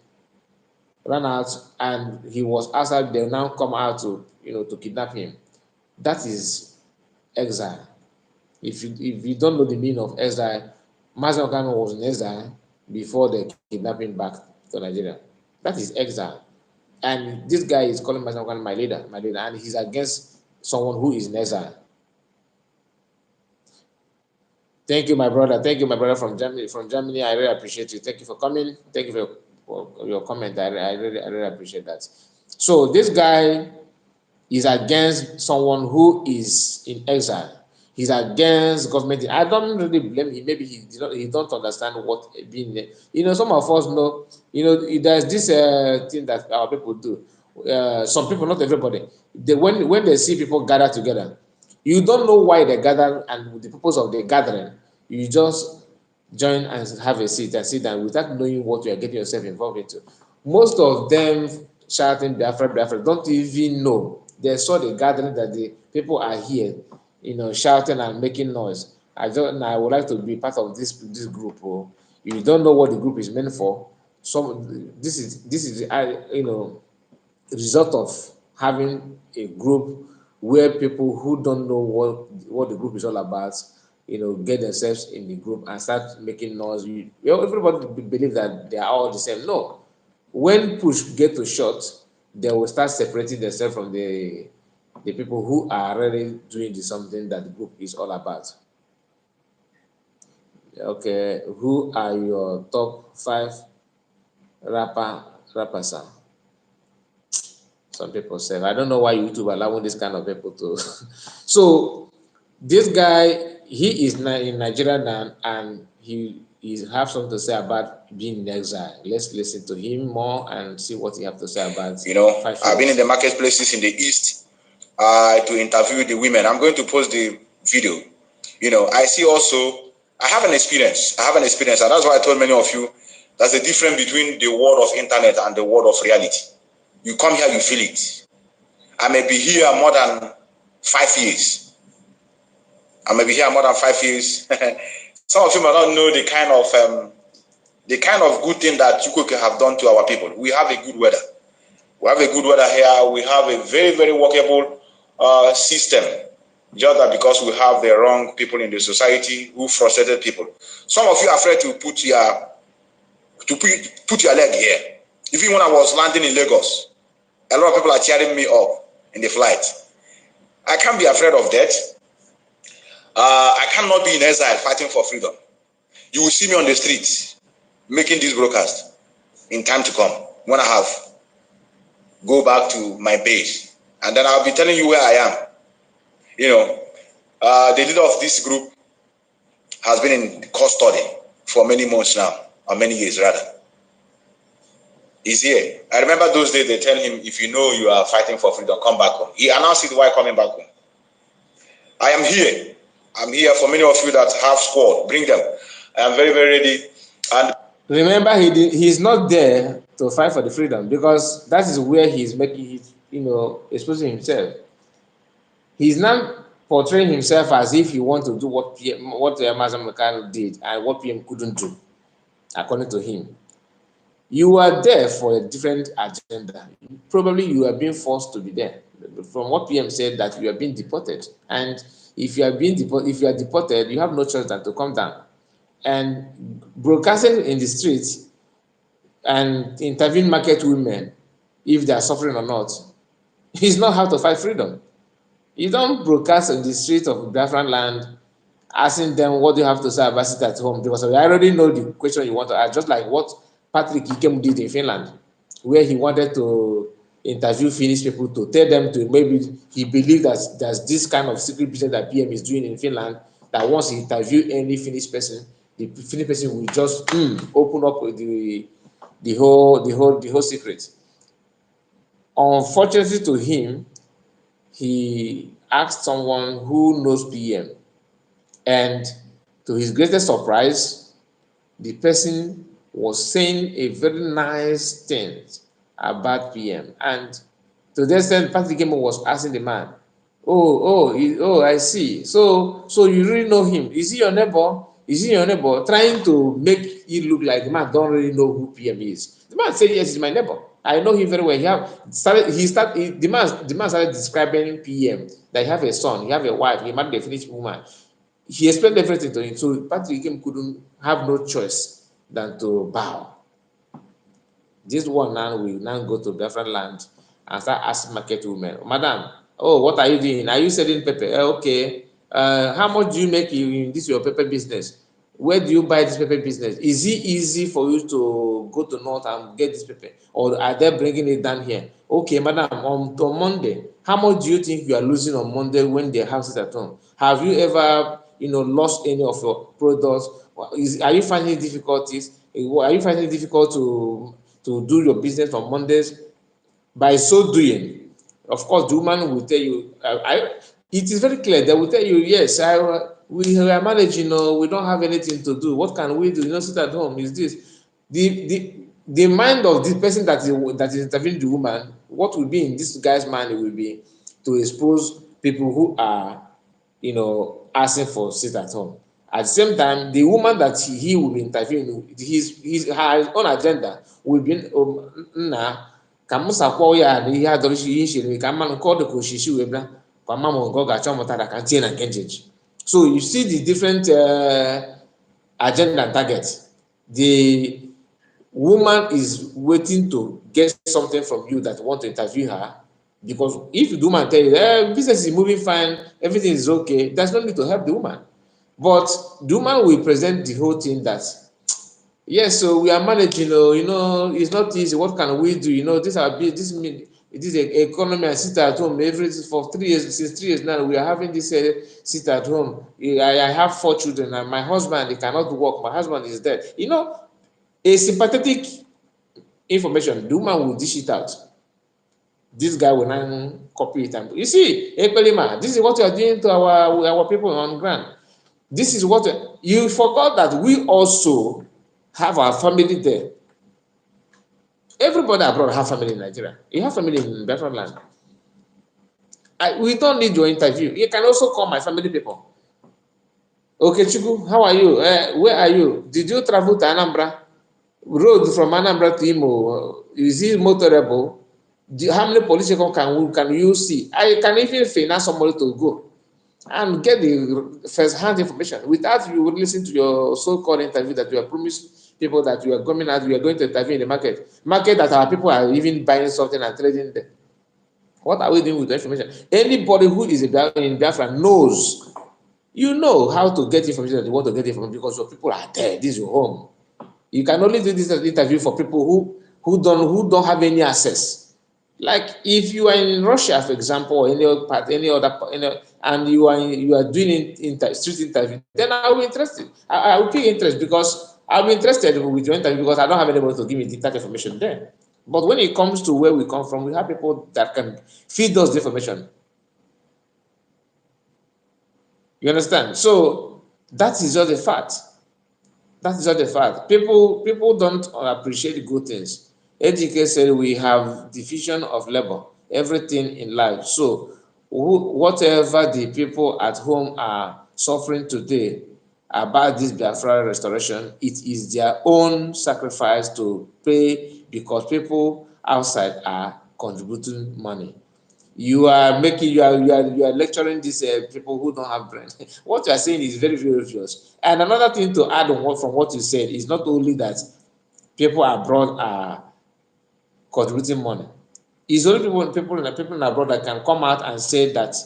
ran out, and he was outside. They now come out to kidnap him. That is exile. If you don't know the meaning of exile, Mazi was in exile before they kidnapped him back to Nigeria. That is exile. And this guy is calling myself my leader, and he's against someone who is in exile. Thank you, my brother. Thank you, my brother from Germany. From Germany, I really appreciate you. Thank you for coming. Thank you for your comment. I really appreciate that. So this guy is against someone who is in exile. He's against government. I don't really blame him. Maybe he don't understand what being there. Some of us know. There's this thing that our people do. Some people, not everybody. When they see people gather together, you don't know why they gather and the purpose of the gathering. You just join and have a seat and sit down without knowing what you are getting yourself involved into. Most of them shouting Biafra, Biafra, don't even know. They saw the gathering that the people are here, shouting and making noise. I would like to be part of this group. Oh. You don't know what the group is meant for. This is result of having a group where people who don't know what the group is all about, get themselves in the group and start making noise. Everybody believe that they are all the same. No, when push get to short, they will start separating themselves from the people who are already doing something that the group is all about. Okay, who are your top 5 rappers? Some people say, I don't know why YouTube allowing this kind of people to. So this guy, he is in Nigeria now, and he have something to say about being in exile. Let's listen to him more and see what he have to say about. I've been in the marketplaces in the East to interview the women. I'm going to post the video. I see also, I have an experience, and that's why I told many of you, there's a difference between the world of internet and the world of reality. You come here, you feel it. I may be here more than 5 years. Some of you might not know the kind of good thing that Chukwuka have done to our people. We have a good weather. We have a good weather here. We have a very, very workable system. Just that because we have the wrong people in the society who frustrated people. Some of you are afraid to put your leg here. Even when I was landing in Lagos, a lot of people are cheering me up in the flight. I can't be afraid of death. I cannot be in exile fighting for freedom. You will see me on the streets making this broadcast in time to come when I have go back to my base, and then I'll be telling you where I am. The leader of this group has been in custody for many months now, or many years rather. He's here. I remember those days they tell him, if you know you are fighting for freedom, come back home. He announced it while coming back home. I am here. I'm here for many of you that have squad. Bring them. I am very, very ready. And remember, he's not there to fight for the freedom, because that is where he's making it, exposing himself. He's now portraying himself as if he wants to do what Mazam Mekano did and what PM couldn't do, according to him. You are there for a different agenda. Probably you are being forced to be there. From what PM said, that you are being deported, and if you are deported, you have no choice than to come down. And broadcasting in the streets and interviewing market women, if they are suffering or not, is not how to fight freedom. You don't broadcast in the streets of Biafran land asking them what do you have to say about it at home, because I already know the question you want to ask, just like what Patrick Ikem did in Finland, where he wanted to interview Finnish people to tell them to, maybe he believed that there's this kind of secret business that PM is doing in Finland, that once he interview any Finnish person, the Finnish person will just open up the whole secret. Unfortunately to him, he asked someone who knows PM, and to his greatest surprise, the person was saying a very nice thing about PM. And to the extent Patrick Gemo was asking the man, I see. So you really know him. Is he your neighbor? Trying to make it look like the man don't really know who PM is. The man said, yes, he's my neighbor. I know him very well. The man started describing PM, that he have a son, he have a wife, he married a Finnish woman. He explained everything to him. So Patrick Ikem couldn't have no choice than to bow. This one now will now go to different land and start asking market women, Madam, what are you doing? Are you selling pepper? Okay. How much do you make in this your pepper business? Where do you buy this pepper business? Is it easy for you to go to north and get this pepper, or are they bringing it down here? Okay, madam, on Monday, how much do you think you are losing on Monday when they have it at home? Have you ever, lost any of your products? Are you finding difficulties? Are you finding it difficult to do your business on Mondays? By so doing, of course, the woman will tell you, it is very clear. They will tell you, yes, we are managing, we don't have anything to do. What can we do? Sit at home. Is this the mind of the person that is interviewing the woman? What will be in this guy's mind? It will be to expose people who are, asking for sit at home. At the same time, the woman that he will be interviewing, her own agenda will be, na ka m sakwuo ya na ihe adọrọ ihe chere ka mmanụ nke ọ dị ka oshishi wee bịa kwa mma m nke ọ ga-achọ mụtara ka tinye na nke njeji. So you see the different agenda and target. The woman is waiting to get something from you that want to interview her, because if the woman tell you, business is moving fine, everything is okay, there's no need to help the woman. But the woman will present the whole thing that, yes, so we are managing, it's not easy. What can we do? This economy and sit at home for 3 years. Since 3 years now, we are having this sit at home. I have 4 children, and my husband, he cannot work. My husband is dead. A sympathetic information, the woman will dish it out. This guy will now copy it. And you see, Ekwelima, this is what you are doing to our people on ground. This is what you forgot, that we also have our family there. Everybody abroad have family in Nigeria. You have family in Biafran land. We don't need your interview. You can also call my family people. Okay, Chuku, how are you? Where are you? Did you travel to Anambra? Road from Anambra to Imo, is it motorable? How many police can you see? I can even finance somebody to go and get the first-hand information without you would listen to your so-called interview that you are promised people that you are going to interview in the market that our people are even buying something and trading there. What are we doing with the information? Anybody who is in Biafra knows, how to get information that you want to get information, because your people are there. This is your home. You can only do this interview for people who don't have any access. Like if you are in Russia, for example, or any other part, and you are doing street interview, then I will be interested. I will be interested, because I'll be interested with your interview, because I don't have anybody to give me that information there. But when it comes to where we come from, we have people that can feed us the information. You understand? So that is just a fact. That is not a fact. People don't appreciate good things. Ejike said we have division of labor, everything in life. So whatever the people at home are suffering today about this Biafra restoration, it is their own sacrifice to pay, because people outside are contributing money. You are lecturing these people who don't have brain. What you are saying is very, very obvious. And another thing to add on from what you said is not only that people abroad are contributing money. It's only people abroad that can come out and say that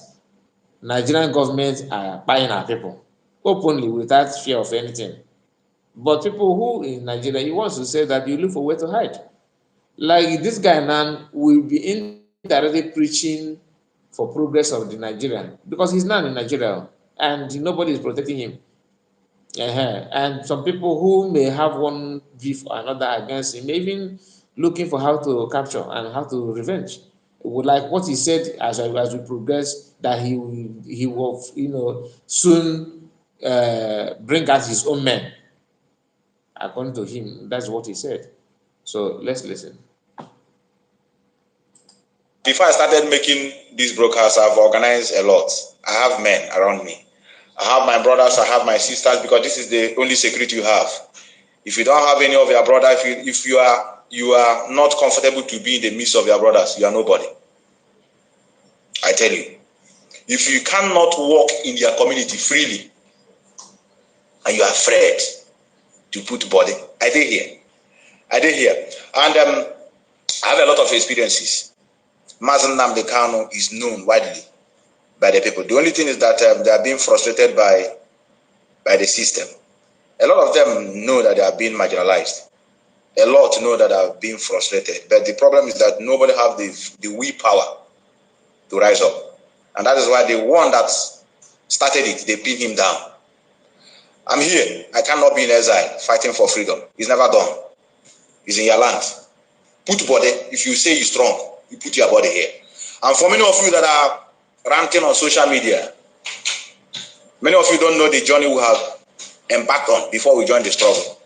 Nigerian government are buying our people openly without fear of anything. But people who in Nigeria, he wants to say that you look for where to hide. Like this guy now will be indirectly preaching for progress of the Nigerian, because he's now in Nigeria and nobody is protecting him. And some people who may have one beef or another against him, even looking for how to capture and how to revenge. Would like what he said as we progress, that he will soon bring out his own men. According to him, that's what he said. So let's listen. Before I started making these broadcasts, I've organized a lot. I have men around me. I have my brothers, I have my sisters, because this is the only security you have. If you don't have any of your brothers, if you are not comfortable to be in the midst of your brothers, you are nobody. I tell you. If you cannot walk in your community freely, and you are afraid to put body, I did here. And I have a lot of experiences. Mazen Nnamdi Kanu is known widely by the people. The only thing is that they are being frustrated by the system. A lot of them know that they are being marginalized. A lot know that they are being frustrated. But the problem is that nobody have the willpower to rise up. And that is why the one that started it, they pin him down. I'm here. I cannot be in exile fighting for freedom. It's never done. It's in your land. Put body. If you say you're strong, you put your body here. And for many of you that are ranting on social media, many of you don't know the journey we have embarked on before we joined the struggle.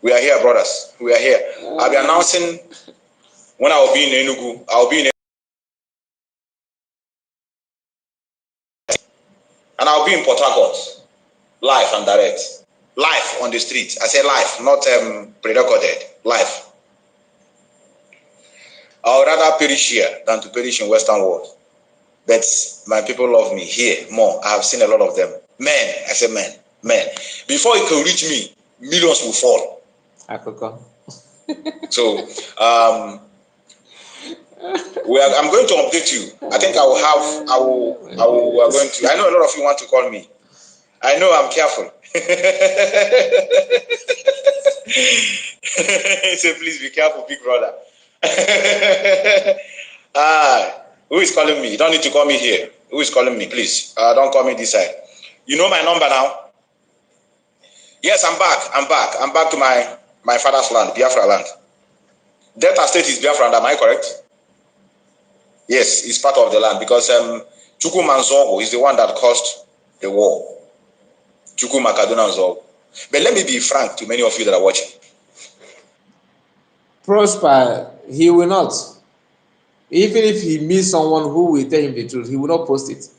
We are here, brothers. We are here. I'll be announcing when I will be in Enugu. I will be in and I'll be in Port Harcourt, live and direct. Live on the street. I say live, not pre-recorded. Live. I would rather perish here than to perish in Western world. But my people love me here more. I have seen a lot of them. Men, I say men, men. Before it can reach me, millions will fall. Akoko. So I'm going to update you. I think I know a lot of you want to call me. I know I'm careful. So please be careful, big brother. Who is calling me? You don't need to call me here. Who is calling me? Please, don't call me this side. You know my number now? Yes, I'm back. I'm back to my father's land, Biafra land. Delta State is Biafra land, am I correct? Yes, it's part of the land because Chukwu Manzogo is the one that caused the war. Chukwu Makaduna Nzogo. But let me be frank to many of you that are watching. Prosper, he will not. Even if he meets someone who will tell him the truth, he will not post it.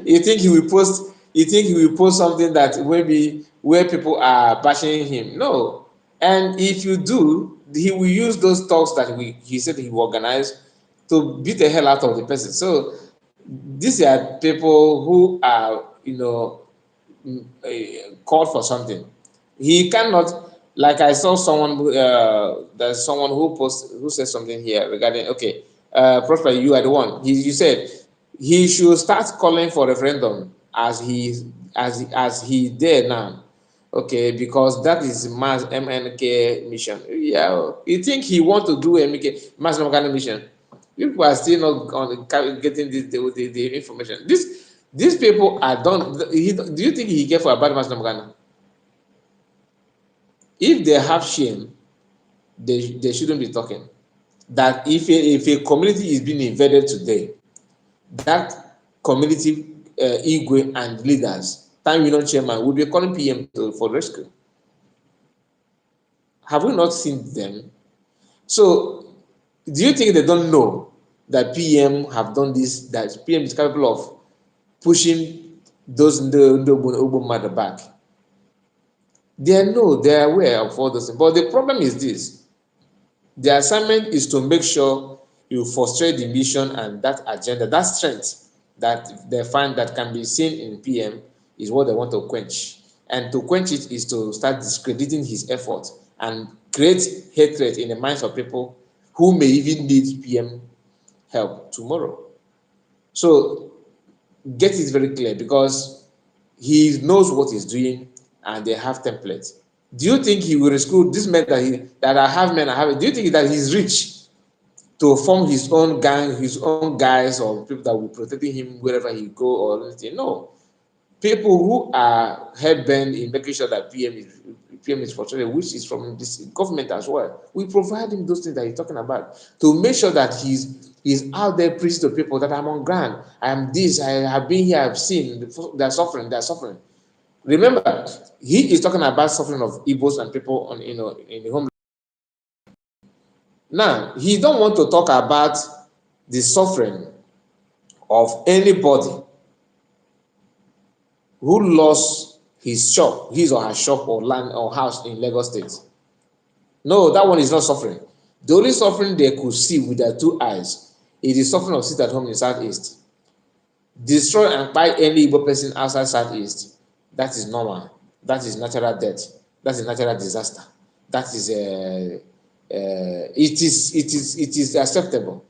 You think he will post? You think he will post something that maybe where people are bashing him? No. And if you do, he will use those talks that he said he will organize to beat the hell out of the person. So these are people who are, called for something. He cannot. Like I saw someone. There's someone who said something here regarding. Okay, Prosper, you are the one. You said he should start calling for referendum as he did now. Okay, because that is mass MNK mission. Yeah, you think he want to do MNK mass MNK mission? People are still not on getting the information. These people are done. Do you think he care for about mass MNK? If they have shame, they shouldn't be talking. That if a community is being invaded today, that community Igwe and leaders, time union chairman will be calling PM for rescue. Have we not seen them? So do you think they don't know that PM have done this, that PM is capable of pushing those Ugbo mother back? They know, they are aware of all those things. But the problem is this: the assignment is to make sure you frustrate the mission and that agenda, that strength that they find that can be seen in PM is what they want to quench. And to quench it is to start discrediting his effort and create hatred in the minds of people who may even need PM help tomorrow. So get it very clear, because he knows what he's doing and they have templates. Do you think he will rescue this men that I have men I have? Do you think that he's rich to form his own gang, his own guys, or people that will protect him wherever he go or anything? No. People who are head-bent in making sure that PM is frustrated, which is from this government as well. We provide him those things that he's talking about to make sure that he's out there preaching to people that I'm on ground. I am this. I have been here. I've seen. They're suffering. They're suffering. Remember, he is talking about suffering of Igbos and people on in the home. Now, he don't want to talk about the suffering of anybody who lost his or her shop or land or house in Lagos State. No, that one is not suffering. The only suffering they could see with their two eyes is the suffering of sit at home in Southeast. Destroy and buy any Igbo person outside Southeast. That is normal. That is natural death. That is natural disaster. That is it is acceptable.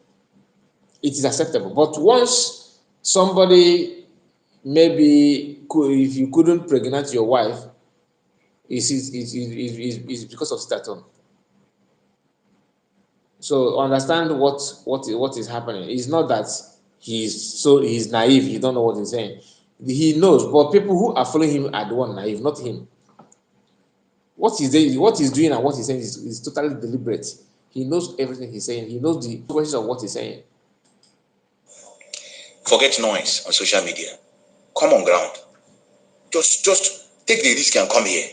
it is acceptable. But once somebody, maybe if you couldn't pregnant your wife, it's because of status. So understand what is happening. It's not that he's naive, he don't know what he's saying. He knows, but people who are following him are the one naive, not him. What he's doing and what he's saying is totally deliberate. He knows everything he's saying. He knows the consequences of what he's saying. Forget noise on social media. Come on ground. Just take the risk and come here.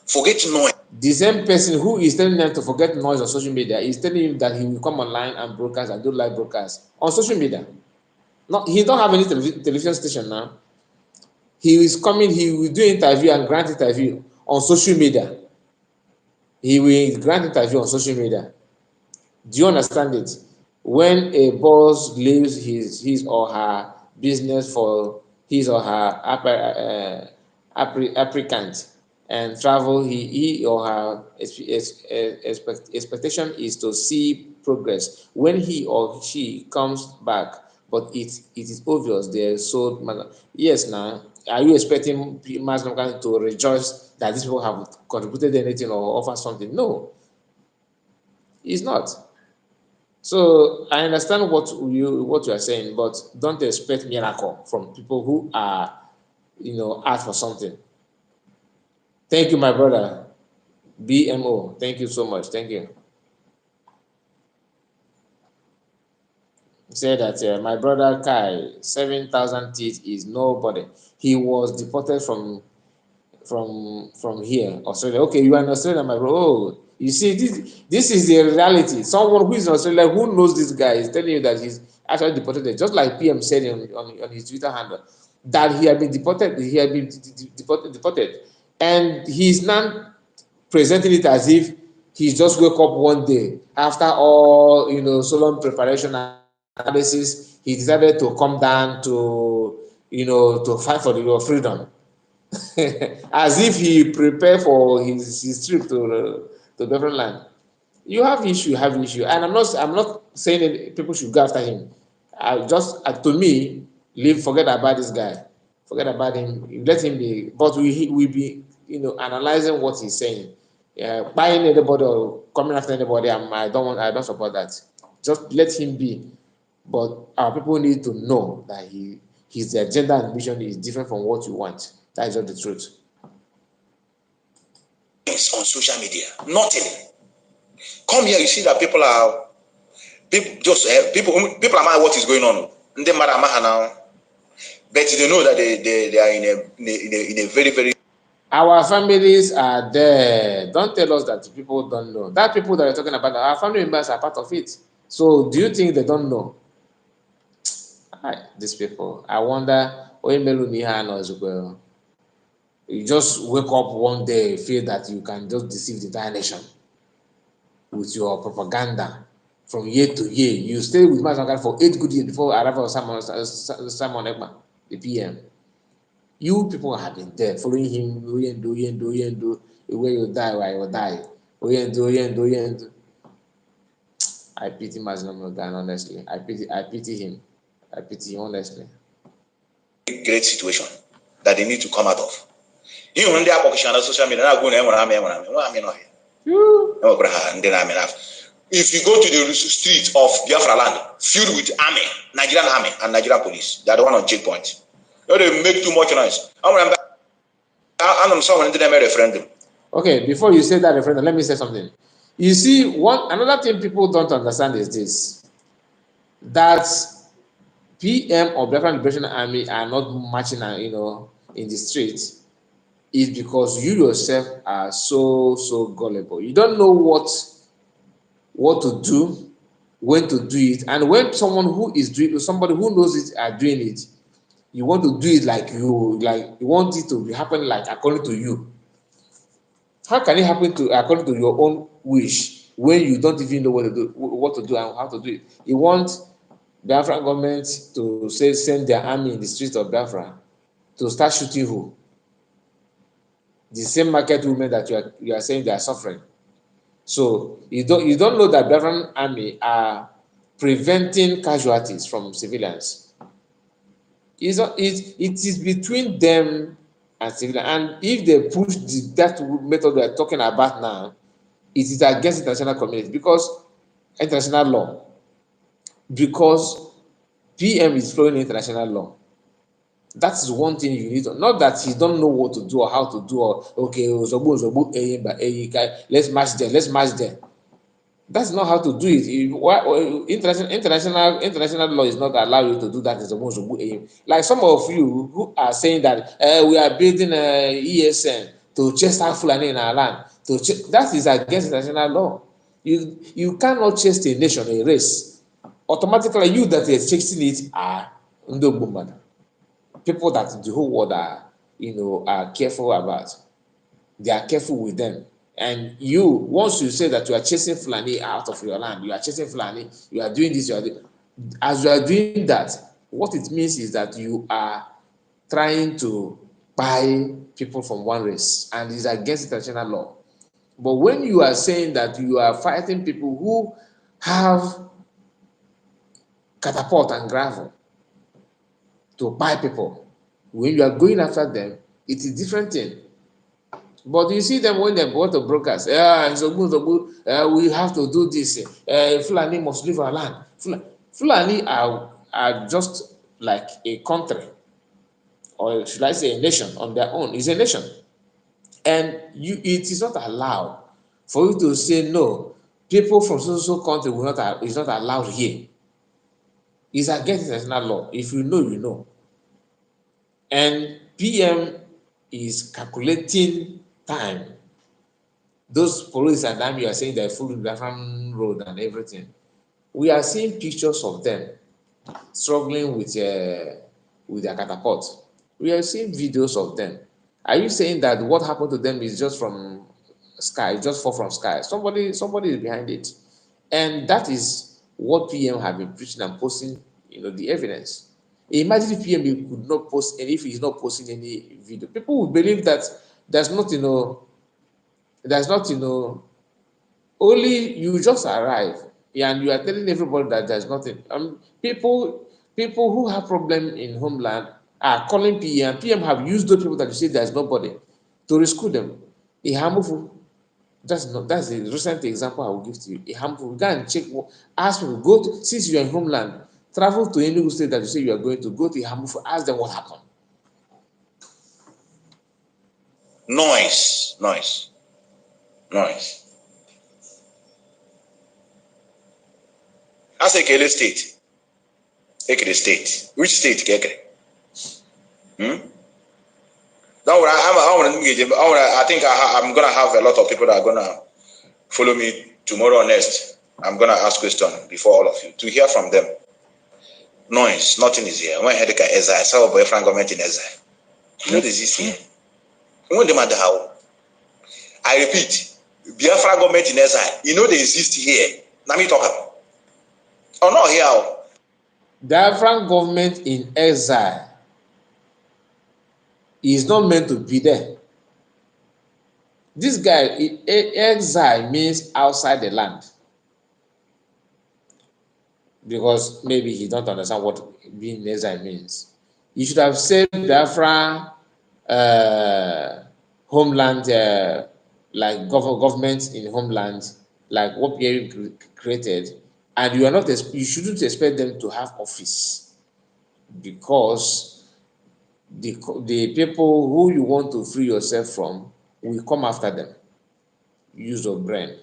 Forget noise. The same person who is telling them to forget noise on social media is telling him that he will come online and broadcast and do live broadcast on social media. He don't have any television station now. He is coming, he will do interview and grant interview on social media. He will grant interview on social media. Do you understand it? When a boss leaves his or her business for his or her applicant and travel, he or her expectation is to see progress when he or she comes back. But it is obvious they're so. Yes, now are you expecting mass to rejoice that these people have contributed anything or offer something? No, it's not. So I understand what you are saying, but don't expect miracle from people who are, asked for something. Thank you, my brother. BMO. Thank you so much. Thank you. He said that my brother Kai, 7,000 teeth is nobody. He was deported from here, Australia. Okay, you are in Australia, my bro. Oh, you see, this is the reality. Someone who is in Australia who knows this guy is telling you that he's actually deported. Just like PM said on his Twitter handle that he had been deported. He had been deported, and he's now presenting it as if he just woke up one day after all so long preparation and analysis. He decided to come down to fight for your freedom. As if he prepared for his trip to different land. You have issue, and I'm not saying that people should go after him. I just to me, forget about this guy, forget about him, let him be. But we be analyzing what he's saying. Buying anybody or coming after anybody, I don't support that. Just let him be. But our people need to know that his agenda and mission is different from what you want. That is not the truth. On social media, nothing. Come here, you see that people are people are mad what is going on. They mad now, but they know that they are in a very very. Our families are there. Don't tell us that people don't know. That people that you're talking about, our family members are part of it. So do you think they don't know? These people. I wonder. You just wake up one day, feel that you can just deceive the entire nation with your propaganda from year to year. You stay with Masangan for 8 good years before arrival of Simon Ekman, the PM. You people have been there following him, do, where you die, where you die. Do. I pity Masangan, honestly. I pity him. I pity him, honestly. Great situation that they need to come out of. You on the social media, if you go to the streets of Biafra land filled with army, Nigerian army and Nigerian police, they are the one on checkpoint. They make too much noise. I'm someone did a referendum. Okay, before you say that referendum, let me say something. You see, another thing people don't understand is this: that PM or Biafran Liberation Army are not marching, in the streets, is because you yourself are so gullible. You don't know what to do, when to do it, and when somebody who knows it are doing it, you want to do it like you want it to be happen like according to you. How can it happen to according to your own wish when you don't even know what to do and how to do it? You want Biafra government to send their army in the streets of Biafra to start shooting who? The same market women that you are saying they are suffering. So you don't know that Biafran army are preventing casualties from civilians. It is between them and civilians. And if they push that method we are talking about now, it is against international community because international law. Because PM is following international law. That is one thing you need to, not that he don't know what to do or how to do, or okay, let's match there, let's match there. That's not how to do it. International law is not allow you to do that. Like some of you who are saying that we are building a ESN to chase out Fulani in our land. That is against international law. You cannot chase a nation, a race. Automatically, you that are chasing it are Ndogbumada. People that the whole world are careful about. They are careful with them. And you, once you say that you are chasing Fulani out of your land, you are chasing Fulani, you are doing this, as you are doing that, what it means is that you are trying to buy people from one race, and it's against international law. But when you are saying that you are fighting people who have catapult and gravel to buy people, when you are going after them, it is different thing. But you see them when they want to broadcast, we have to do this. Fulani must leave our land. Fulani are just like a country, or should I say a nation on their own. It's a nation. And it is not allowed for you to say, no, people from so country is not allowed here. It's against international law. If you know, you know. And PM is calculating time. Those police and army are saying they're full Biafran road and everything. We are seeing pictures of them struggling with their catapult. We are seeing videos of them. Are you saying that what happened to them is just from sky, just fall from sky? Somebody is behind it. And that is what PM have been preaching and posting, the evidence. Imagine if PM could not post, and if he's not posting any video, people would believe that there's not, only you just arrive and you are telling everybody that there's nothing. People who have problem in homeland are calling PM. PM have used those people that you say there's nobody to rescue them. Ihamufu, that's the recent example I will give to you. Ihamufu, go and check, ask people, since you are in homeland, travel to any state that you say you are going to, go to Ihamufu, ask them what happened. Noise. As Ekele State. Ekele State. Which state, Ekele? Don't worry, I think I'm going to have a lot of people that are going to follow me tomorrow or next. I'm going to ask questions before all of you to hear from them. Noise, nothing is here. When I heard Ezra, I saw a boyfriend government in Ezra. You know this is here. When they matter how? I repeat, Biafra government in Ezra, you know they exist here. Now me talk about. Oh, no, here. Biafran government in exile is not meant to be there. This guy, exile means outside the land. Because maybe he don't understand what being in exile means. You should have said Biafra homeland, like government in homeland, like what Pierre created, and you shouldn't expect them to have office, because the people who you want to free yourself from will come after them. Use of brain.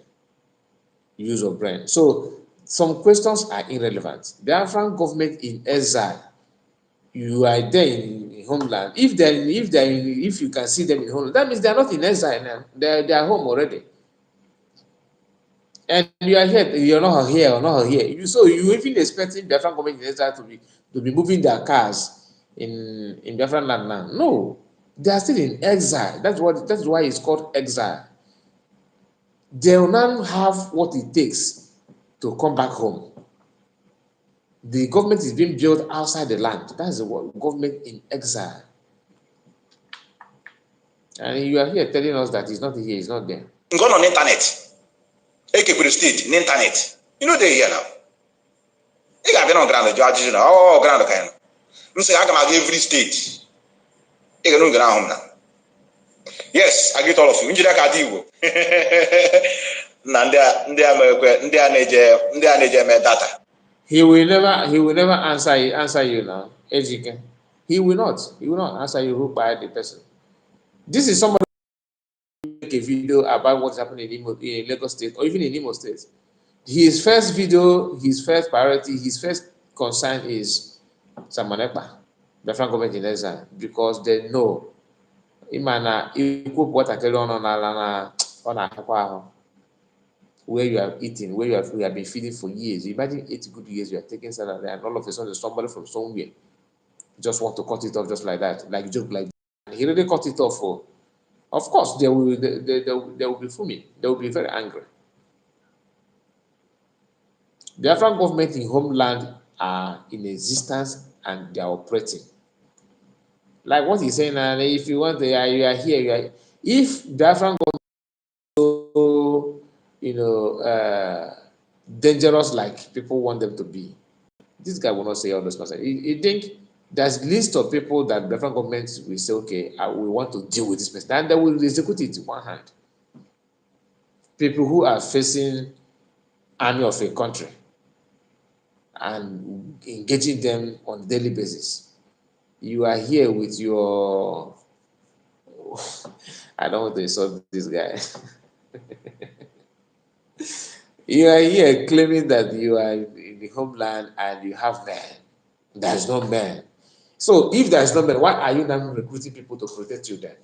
So some questions are irrelevant. The Biafran government in exile, you are there in homeland. If you can see them in homeland, that means they are not in exile now. They are home already. And you are here, you're not here or not here. So you even expecting Biafran government in exile to be moving their cars in Biafran land now. No, they are still in exile. That's why it's called exile. They will now have what it takes to come back home. The government is being built outside the land. That's the word, government in exile. And you are here telling us that he's not here, he's not there. Gone on internet. Ekebiri State, in internet. You know they're here now. ị ga-abịa na ọgaranya jụ ajụjụ na ọgaranya ka ya nọ m sị aga m aga every state ị ga n'oge ahụ m na yes I get all of you njiri aka dị Igbo na ndị a na-eje eme data. He will never answer you now, Ejike. He will not answer you who by the person. This is somebody who make a video about what's happening in Lagos State or even in Imo State. His first video, his first priority, his first concern is Samanepa, the Frank government in exile, because they know Imana equal what I tell on where you are eating, where you have been feeding for years. Imagine 8 good years you are taking salary, and all of a sudden somebody from somewhere just want to cut it off just like that, like joke like that. And he really cut it off. Of course, they will be fuming. They will be very angry. The African government in homeland are in existence and they are operating. Like what he's saying, and if you want, you are here. If the African government so dangerous like people want them to be, this guy will not say all those nonsense. You think there's a list of people that different governments will say, okay, we want to deal with this person, and they will execute it in one hand. People who are facing army of a country and engaging them on a daily basis. You are here with your I don't want to insult this guy. You are here claiming that you are in the homeland and you have men. There's no men. So if there's no men, why are you now recruiting people to protect you then?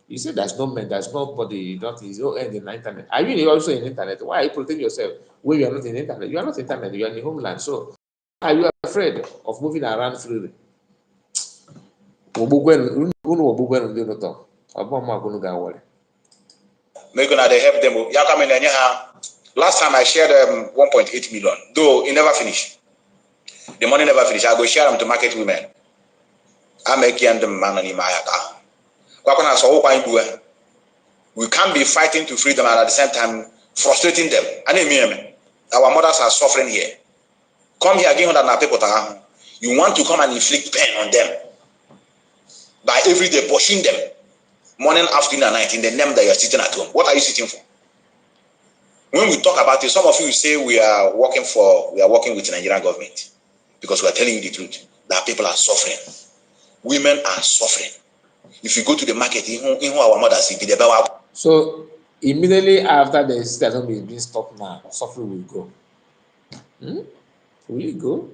You say there's no men, there's nobody, there's no end in the internet. Are you also in the internet? Why are you protecting yourself when you are not in the internet? You are not in the internet, you are in the homeland. So are you afraid of moving around freely? Make una they help them. Last time I shared 1.8 million, though it never finished. The money never finished. I go share them to market women. I make them man on my account. We can't be fighting to freedom and at the same time frustrating them. Our mothers are suffering here. Come here, give that people. You want to come and inflict pain on them by every day pushing them morning, afternoon, and night in the name that you are sitting at home. What are you sitting for? When we talk about it, some of you say we are working with the Nigerian government because we are telling you the truth that people are suffering. Women are suffering. If you go to the market, even our mothers, so immediately after the sit at home is being stopped now, suffering will go. Will it go?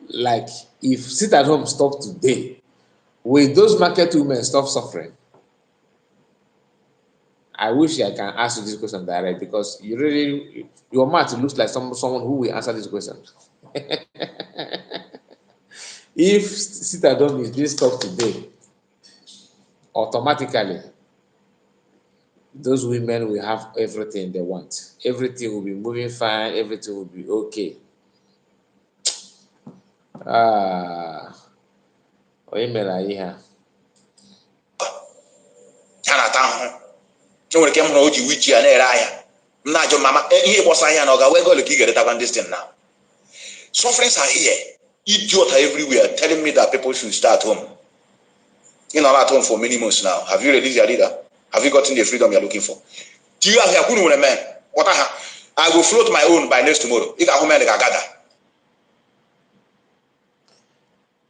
Like if sit at home stop today, will those market women stop suffering? I wish I can ask you this question direct because your mouth looks like someone who will answer this question. If sit at home is being stopped today, automatically those women will have everything they want. Everything will be moving fine. Everything will be okay. Onye mere anyị ha? Enwere ike m hụrụ o ji wichi ya na-ere ahịa m na-ajụ mama ihe gbasara ahịa na ọ ga-wee golu ka ị ga-eretakwa this thing now. Sufferings are here. Idiots are everywhere telling me that people should stay at home. You're not at home for many months now. Have you released your leader? Have you gotten the freedom you're looking for? Do you have a good man? What I will float my own by next tomorrow. If I home and gather.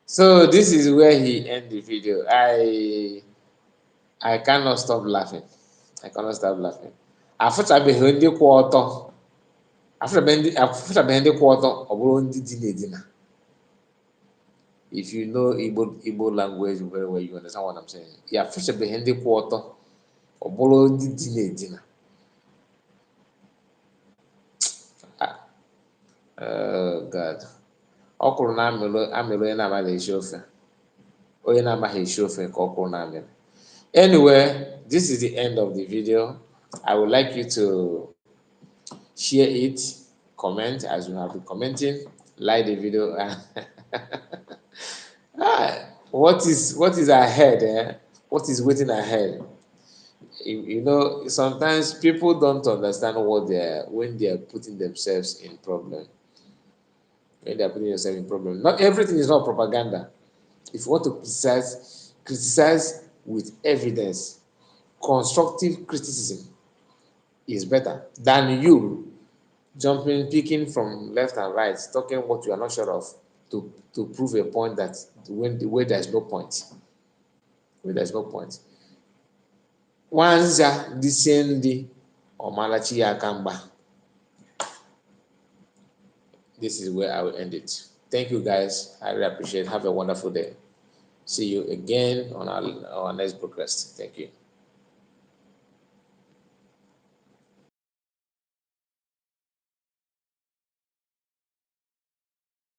So this is where he ends the video. I cannot stop laughing. I cannot stop laughing. Afụchabeghị ndị kwụ ọtọ. Afụchabeghị ndị kwụ ọtọ ọ bụrụ ndị dị n'edina. If you know Igbo language very well, you understand what I'm saying. Yeah, afụchabeghị ndị kwụ ọtọ ọ bụrụ ndị dị n'edina. Oh God. Ọ kwụrụ na amịrị onye na-amaghị esi ofe. Onye na-amaghị esi ofe ka ọ kwụrụ na amịrị. Anyway, this is the end of the video. I would like you to share it, comment as you have been commenting, like the video. What is ahead? What is waiting ahead? You know, sometimes people don't understand when they are putting themselves in problem. when they are putting yourself in problem. Not everything is not propaganda. If you want to criticize, criticize with evidence. Constructive criticism is better than you jumping, picking from left and right, talking what you are not sure of to prove a point that where there's no point. Where there's no point. Wanza disendi Omalachi Yakamba. This is where I will end it. Thank you guys. I really appreciate it. Have a wonderful day. See you again on our next broadcast. Thank you.